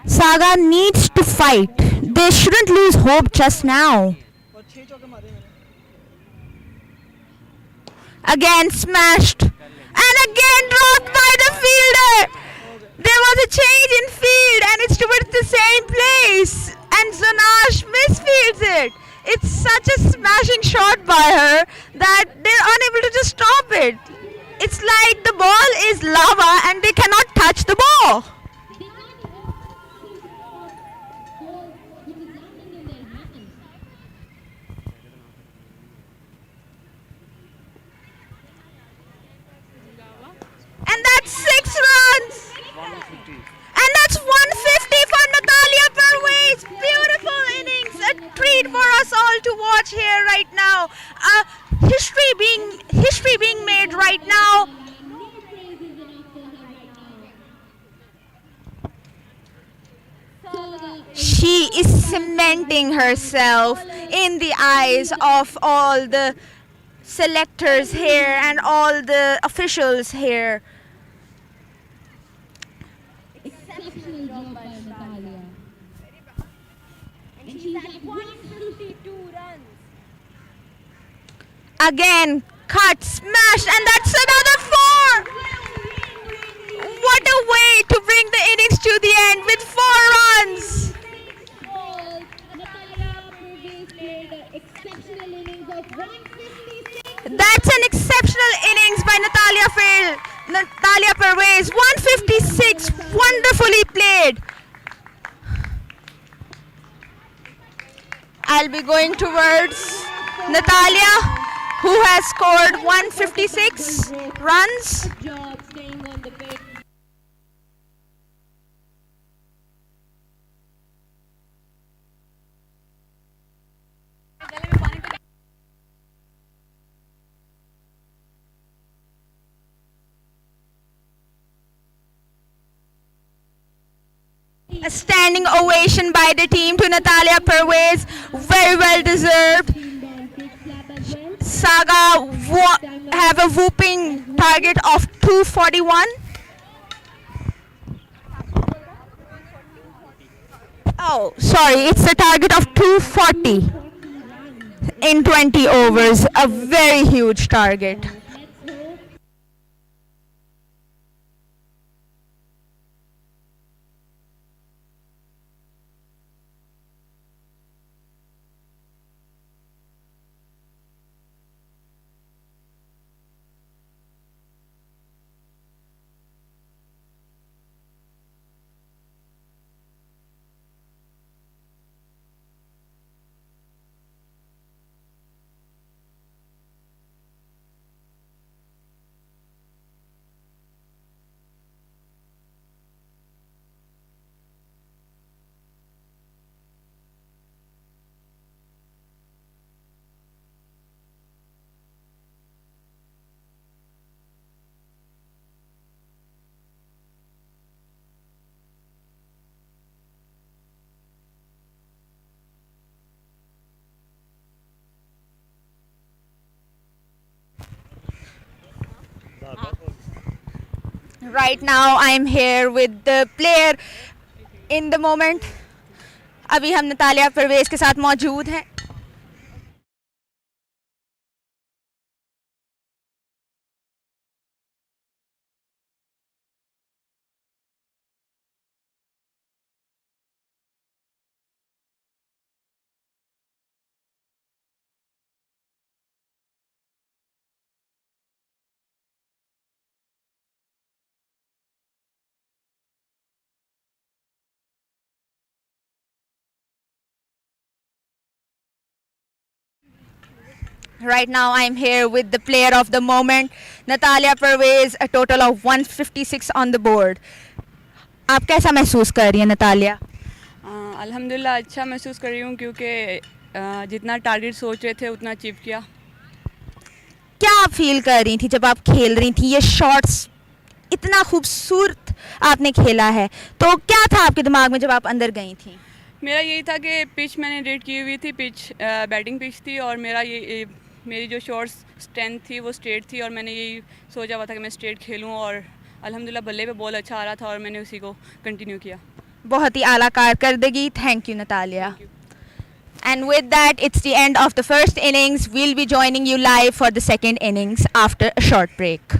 Saga needs to fight. They shouldn't lose hope just now. Again smashed. And again dropped by the fielder. There was a change in field, and it's towards the same place. And Zanash misfields it. It's such a smashing shot by her that they're unable to just stop it. It's like the ball is lava and they cannot touch the ball. And that's 6 runs. And that's 150 for Natalia Pervez. Beautiful innings. A treat for us all to watch here right now. History being made right now. She is cementing herself in the eyes of all the selectors here and all the officials here. Exceptional job by Natalia. And she's at 152 runs. Again, cut, smashed, and that's another four! What a way to bring the innings to the end with 4 runs! Balls. Natalia Purvis played an exceptional innings of 156. That's an exceptional innings by Natalia Pervez. 156, wonderfully played. I'll be going towards Natalia, who has scored 156 runs. Good job staying on the pitch. A standing ovation by the team to Natalia Pervez. Very well deserved. Team then Crickslab as well. Saga have a whooping target of 241. Oh, sorry, it's a target of 240 in 20 overs. A very huge target. Let's hope. Right now I am here with the player in the moment. अभी हम Natalia Parvez के साथ मौजूद हैं. Right now I am here with the player of the moment, Natalia Pervez, a total of 156 on the board. आप कैसा महसूस कर रही हैं नतालिया? अल्हम्दुलिल्लाह अच्छा महसूस कर रही हूँ क्योंकि जितना टारगेट सोच रहे थे उतना अचीव किया. क्या आप फील कर रही थी जब आप खेल रही थी? ये शॉट्स इतना खूबसूरत आपने खेला है, तो क्या था आपके दिमाग में जब आप अंदर गई थी? मेरा यही था कि पिच मैंने रेड की हुई थी, पिच बैटिंग पिच थी और मेरी जो शॉट्स स्ट्रेंथ थी वो स्ट्रेट थी और मैंने यही सोचा हुआ था कि मैं स्ट्रेट खेलूं और अल्हम्दुलिल्लाह बल्ले पे बॉल अच्छा आ रहा था और मैंने उसी को कंटिन्यू किया. बहुत ही आला कारकर्दगी. Thank you Natalia. And with that, it's the end of the first innings. We'll be joining you live for the second innings after a short break.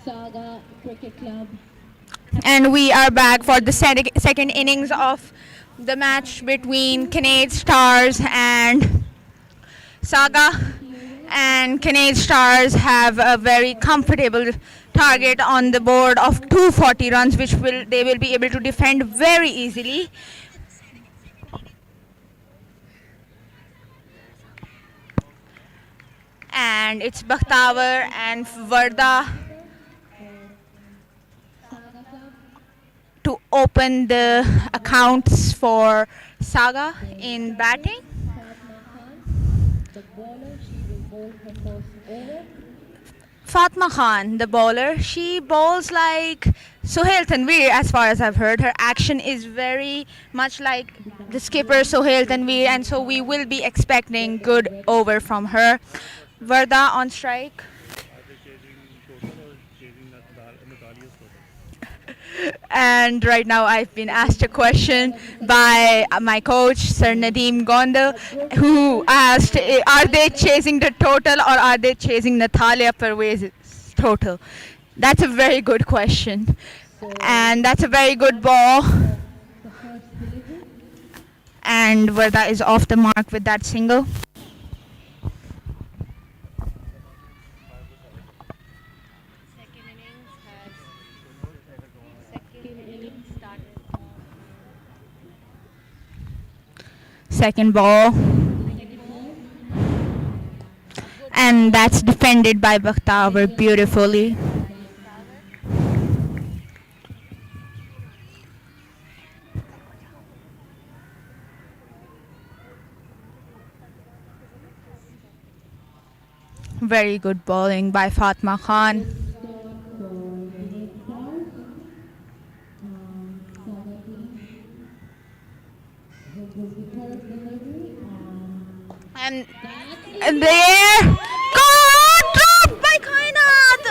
Saga Cricket Club. And we are back for the second innings of the match between Kinnaird Stars and Saga. And Kinnaird Stars have a very comfortable target on the board of 240 runs, which they will be able to defend very easily. And it's Bakhtavar and Varda to open the accounts for Saga in batting. The bowler, she will bowl her first over. Fatma Khan, the bowler, she bowls like Sohail Tanveer as far as I've heard. Her action is very much like the skipper Sohail Tanveer, and so we will be expecting good over from her. Varda on strike. And right now I've been asked a question by my coach, Sir Nadeem Gonda, who asked, are they chasing the total or are they chasing Natalia Pervez's total? That's a very good question. And that's a very good ball. And Varda is off the mark with that single. Second ball. And that's defended by Bakhtavar beautifully. Very good bowling by Fatma Khan. And there, dropped by Kainat.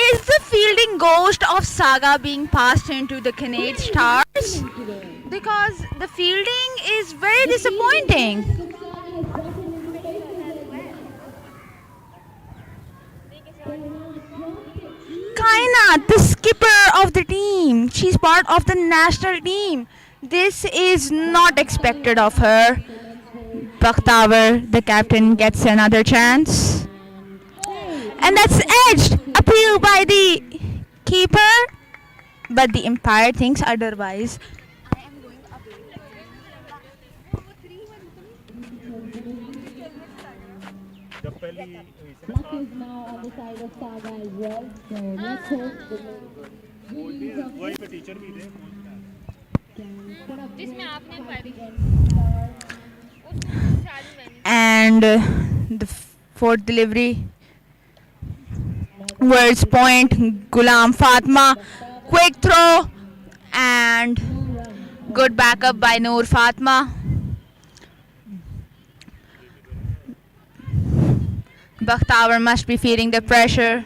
Is the fielding ghost of Saga being passed into the Kinnaird Stars? Because the fielding is very disappointing. Kainat, the skipper of the team, she's part of the national team. This is not expected of her. Bakhtavar, the captain, gets another chance. And that's edged. Appeal by the keeper. But the umpire thinks otherwise. Luck is now on the side of Saga as well. So let's hope the release of can put up And the fourth delivery. Words point. Ghulam Fatma. Quick throw. And good backup by Noor Fatma. Bakhtavar must be feeling the pressure.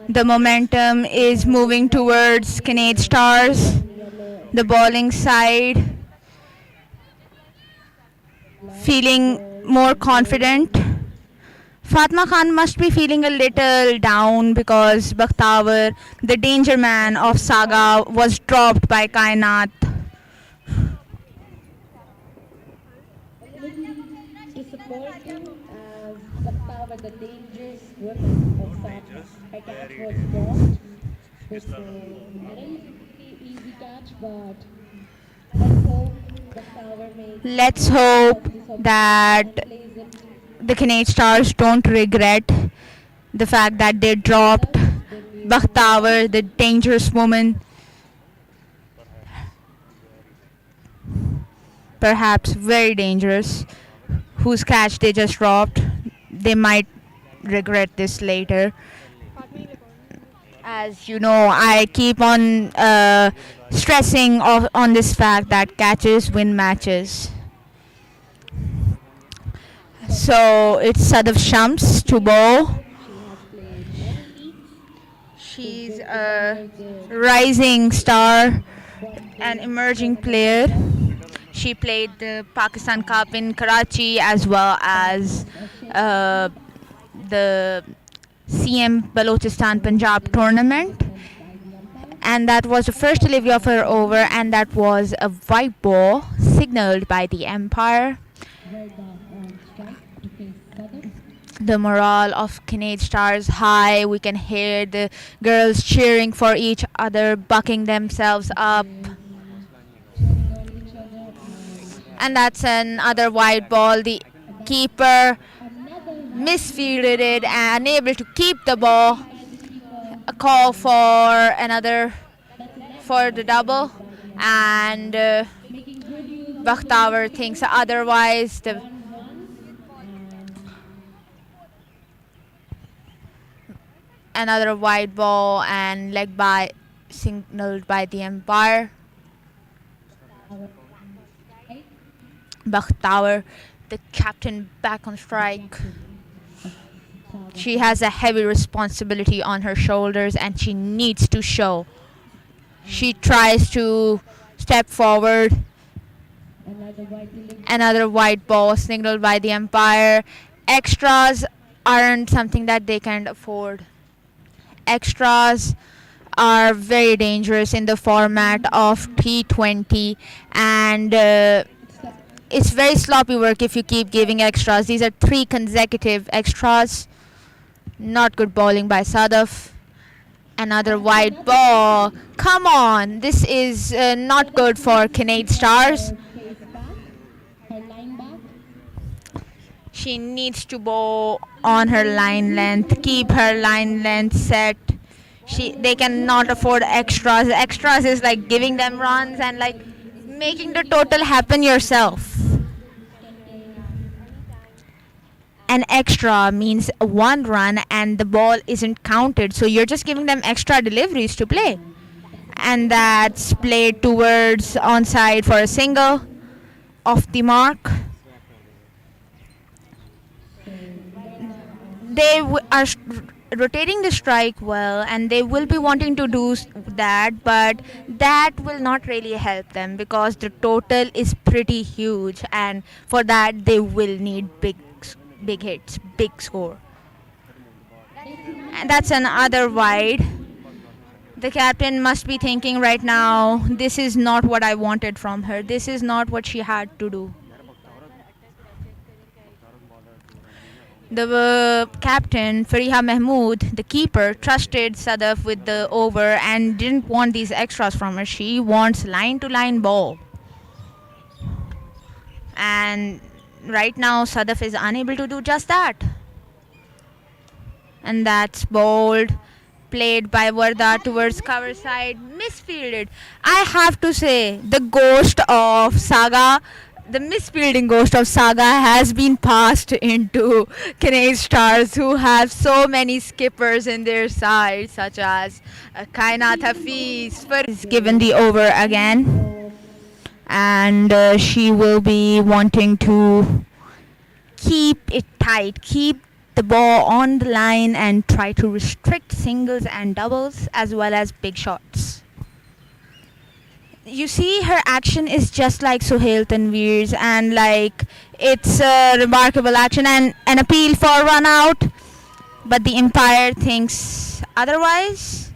The momentum is moving towards Kinnaird Stars. The bowling side feeling more confident. Fatma Khan must be feeling a little down because Bakhtavar, the danger man of Saga, was dropped by Kainat. disappointing as Bakhtavar, the dangerous weapon of Saga. Her catch was blocked. It's a relatively easy catch, but let's hope Bakhtavar makes Let's hope that the Kinnaird Stars don't regret the fact that they dropped Bakhtavar, the dangerous woman. Perhaps very dangerous, whose catch they just dropped. They might regret this later. As you know, I keep on stressing on this fact that catches win matches. So it's Sadaf Shams to bowl. She's a rising star, an emerging player. She played the Pakistan Cup in Karachi as well as the CM Balochistan Punjab tournament. And that was the first delivery of her over, and that was a white ball signaled by the umpire. The morale of Kinnaird Stars high. We can hear the girls cheering for each other, bucking themselves up. And that's another white ball. The keeper misfielded it and unable to keep the ball. A call for the double, and Bakhtavar thinks otherwise. Another white ball and leg by signaled by the umpire. Bakhtavar, the captain, back on strike. She has a heavy responsibility on her shoulders and she needs to show. She tries to step forward. Another white ball signaled by the umpire. Extras aren't something that they can afford. Extras are very dangerous in the format of T20, and it's very sloppy work if you keep giving extras. These are 3 consecutive extras. Not good bowling by Sadaf. Another white ball. Come on, this is not good for Kinnaird Stars. She needs to bowl on her line length, keep her line length set. They cannot afford extras. Extras is like giving them runs and like making the total happen yourself. An extra means 1 run and the ball isn't counted, so you're just giving them extra deliveries to play. And that's played towards onside for a single, off the mark. They are rotating the strike well, and they will be wanting to do that, but that will not really help them because the total is pretty huge, and for that they will need big hits, big score. And that's another wide. The captain must be thinking right now, this is not what I wanted from her. This is not what she had to do. The captain, Fariha Mahmood, the keeper, trusted Sadaf with the over and didn't want these extras from her. She wants line-to-line ball. And right now, Sadaf is unable to do just that. And that's bowled, played by Varda towards cover side, misfielded. I have to say, the ghost of Saga, the misfielding ghost of Saga has been passed into Kinnaird Stars, who have so many skippers in their side, such as Kainat Hafiz. Is given the over again, and she will be wanting to keep it tight, keep the ball on the line and try to restrict singles and doubles as well as big shots. You see, her action is just like Sohail Tanveer's, and like it's a remarkable action and an appeal for run out, but the umpire thinks otherwise.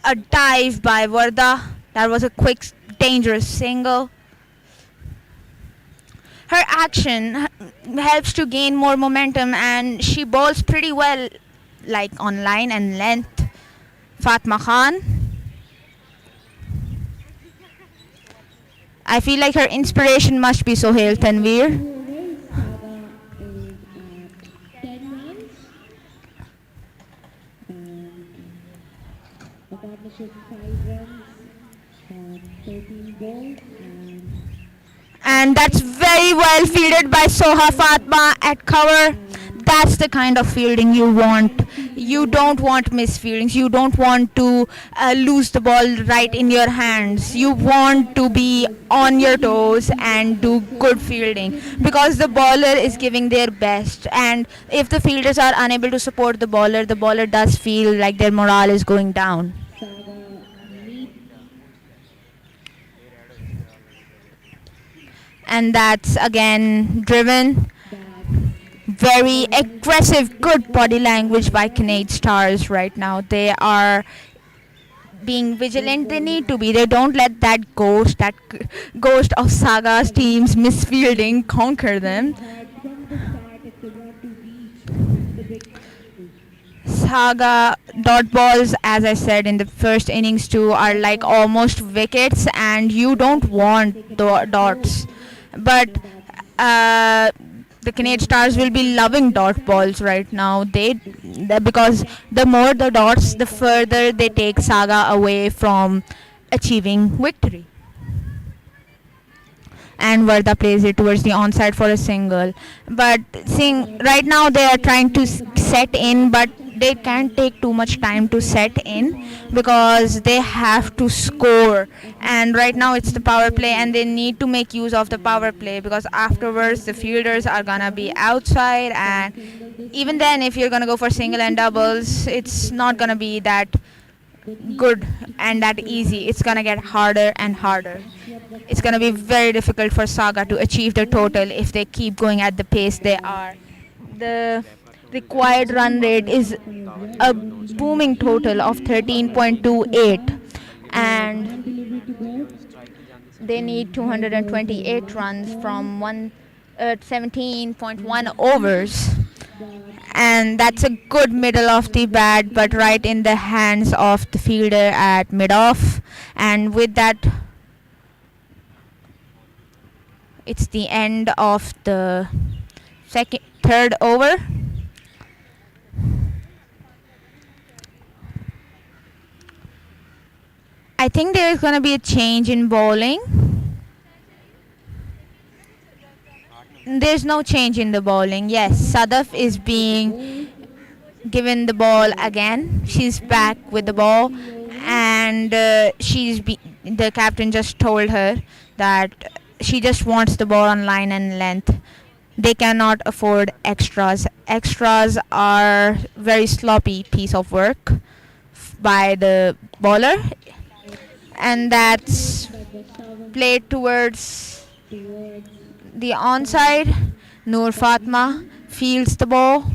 A dive by Varda. That was a quick, dangerous single. Her action helps to gain more momentum, and she bowls pretty well, like on line and length. Fatma Khan. I feel like her inspiration must be Sohail Tanveer. Saga is at 10 runs. A partnership 5 runs and 13 balls. And that's very well fielded by Soha Fatma at cover. That's the kind of fielding you want. You don't want misfieldings. You don't want to lose the ball right in your hands. You want to be on your toes and do good fielding, because the bowler is giving their best. And if the fielders are unable to support the bowler does feel like their morale is going down. And that's again driven. very aggressive, good body language by Kinnaird stars right now. They are being vigilant. They need to be. They don't let that ghost of Saga's team's misfielding conquer them. Saga dot balls, as I said in the first innings too, are like almost wickets, and you don't want dots. But the Canadian Stars will be loving dot balls right now. Because the more the dots, the further they take Saga away from achieving victory. And Varda plays it towards the onside for a single. But seeing right now they are trying to set in, but they can't take too much time to set in because they have to score. And right now it's the power play, and they need to make use of the power play because afterwards the fielders are gonna be outside, and even then if you're gonna go for single and doubles, it's not gonna be that good and that easy. It's gonna get harder and harder. It's gonna be very difficult for Saga to achieve the total if they keep going at the pace they are. The required run rate is a booming total of 13.28, and they need 228 runs from 17.1 overs, and that's a good middle of the bat, but right in the hands of the fielder at mid-off. And with that, it's the end of the third over. I think there is going to be a change in bowling. There's no change in the bowling. Yes, Sadaf is being given the ball again. She's back with the ball, and the captain just told her that she just wants the ball on line and length. They cannot afford extras. Extras are very sloppy piece of work by the bowler, and that's played towards the onside. Noor Fatma fields the ball.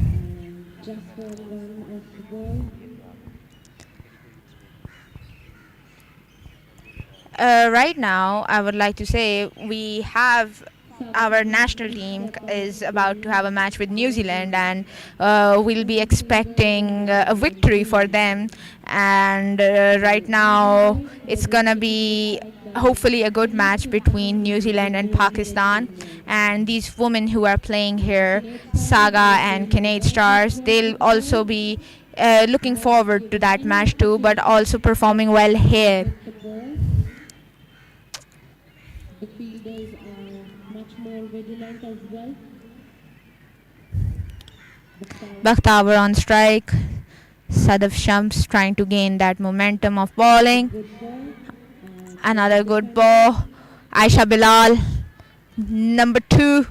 Right now, I would like to say we have our national team is about to have a match with New Zealand, and we'll be expecting a victory for them. And right now, it's gonna be hopefully a good match between New Zealand and Pakistan. And these women who are playing here, Saga and Kinnaird Stars, they'll also be looking forward to that match too, but also performing well here. The fielders are much more vigilant as well. Bakhtavar on strike. Sadaf Shams trying to gain that momentum of bowling. Another good ball. Aisha Bilal, number 2.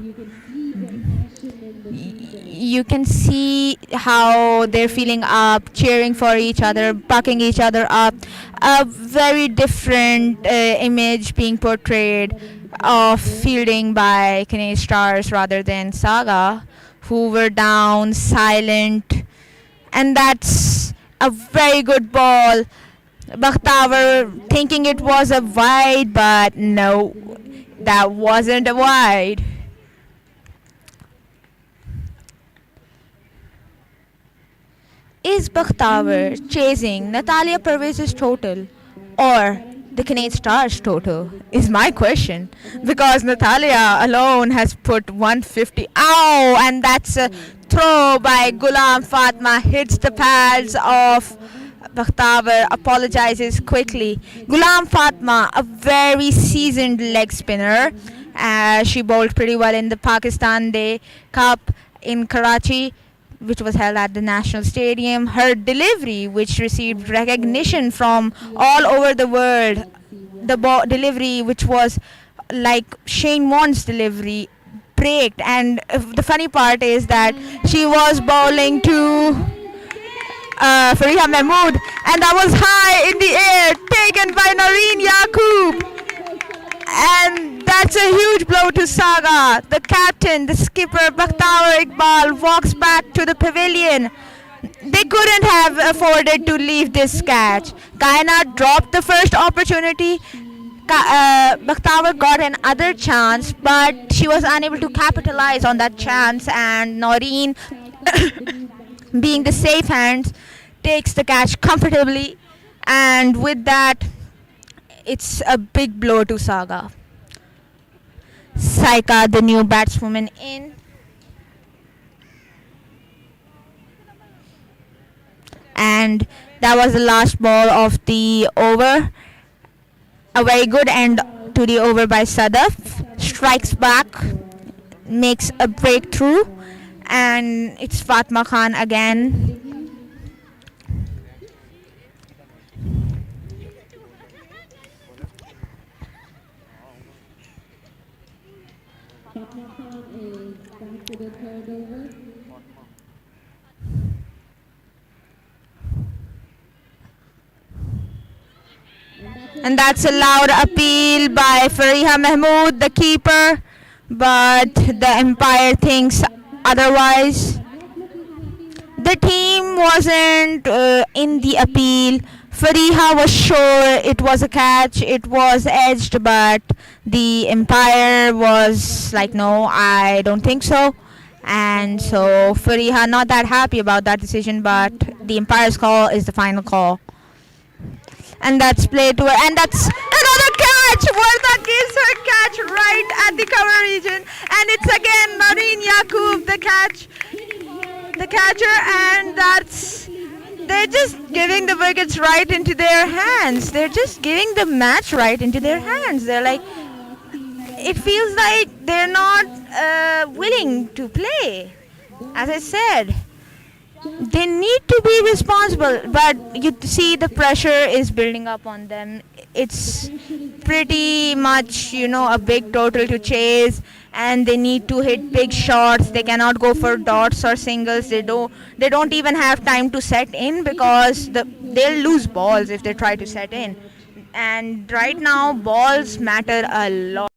You can see how they're feeling up, cheering for each other, bucking each other up. A very different image being portrayed of fielding by Kinnaird Stars rather than Saga, who were down, silent. And that's a very good ball. Bakhtavar thinking it was a wide, but no, that wasn't a wide. Is Bakhtavar chasing Natalia Pervez's total or the Kinnaird Stars total is my question, because Natalia alone has put 150. Ow! And that's a throw by Ghulam Fatma, hits the pads of Bakhtavar, apologizes quickly. Ghulam Fatma, a very seasoned leg spinner. She bowled pretty well in the Pakistan Day Cup in Karachi, which was held at the National Stadium. Her delivery, which received recognition from all over the world, the delivery which was like Shane Warne's delivery, braked. And the funny part is that she was bowling to Fariha Mahmood, and that was high in the air, taken by Noreen Yaqub. And that that's a huge blow to Saga. The captain, the skipper, Bakhtaur Iqbal, walks back to the pavilion. They couldn't have afforded to leave this catch. Kainat dropped the first opportunity. Bakhtaur got another chance, but she was unable to capitalize on that chance, and Noreen, being the safe hands, takes the catch comfortably, and with that, it's a big blow to Saga. Saika, the new batswoman, in. And that was the last ball of the over. A very good end to the over by Sadaf. Strikes back, makes a breakthrough, and it's Fatma Khan again. Fatma Khan is back to the third over. And that's a loud appeal by Fariha Mahmood, the keeper, but the umpire thinks otherwise. The team wasn't in the appeal. Fariha was sure it was a catch, it was edged, but the umpire was like, no, I don't think so. And so Fariha not that happy about that decision, but the umpire's call is the final call. And that's played to her, and that's another catch. Varda gives her catch right at the cover region, and it's again Noreen Yaqub, the catcher, and they're just giving the wickets right into their hands. They're just giving the match right into their hands. They're like, it feels like they're not willing to play. As I said, they need to be responsible, but you see the pressure is building up on them. It's pretty much, a big total to chase, and they need to hit big shots. They cannot go for dots or singles. They don't even have time to set in, because they'll lose balls if they try to set in. And right now balls matter a lot.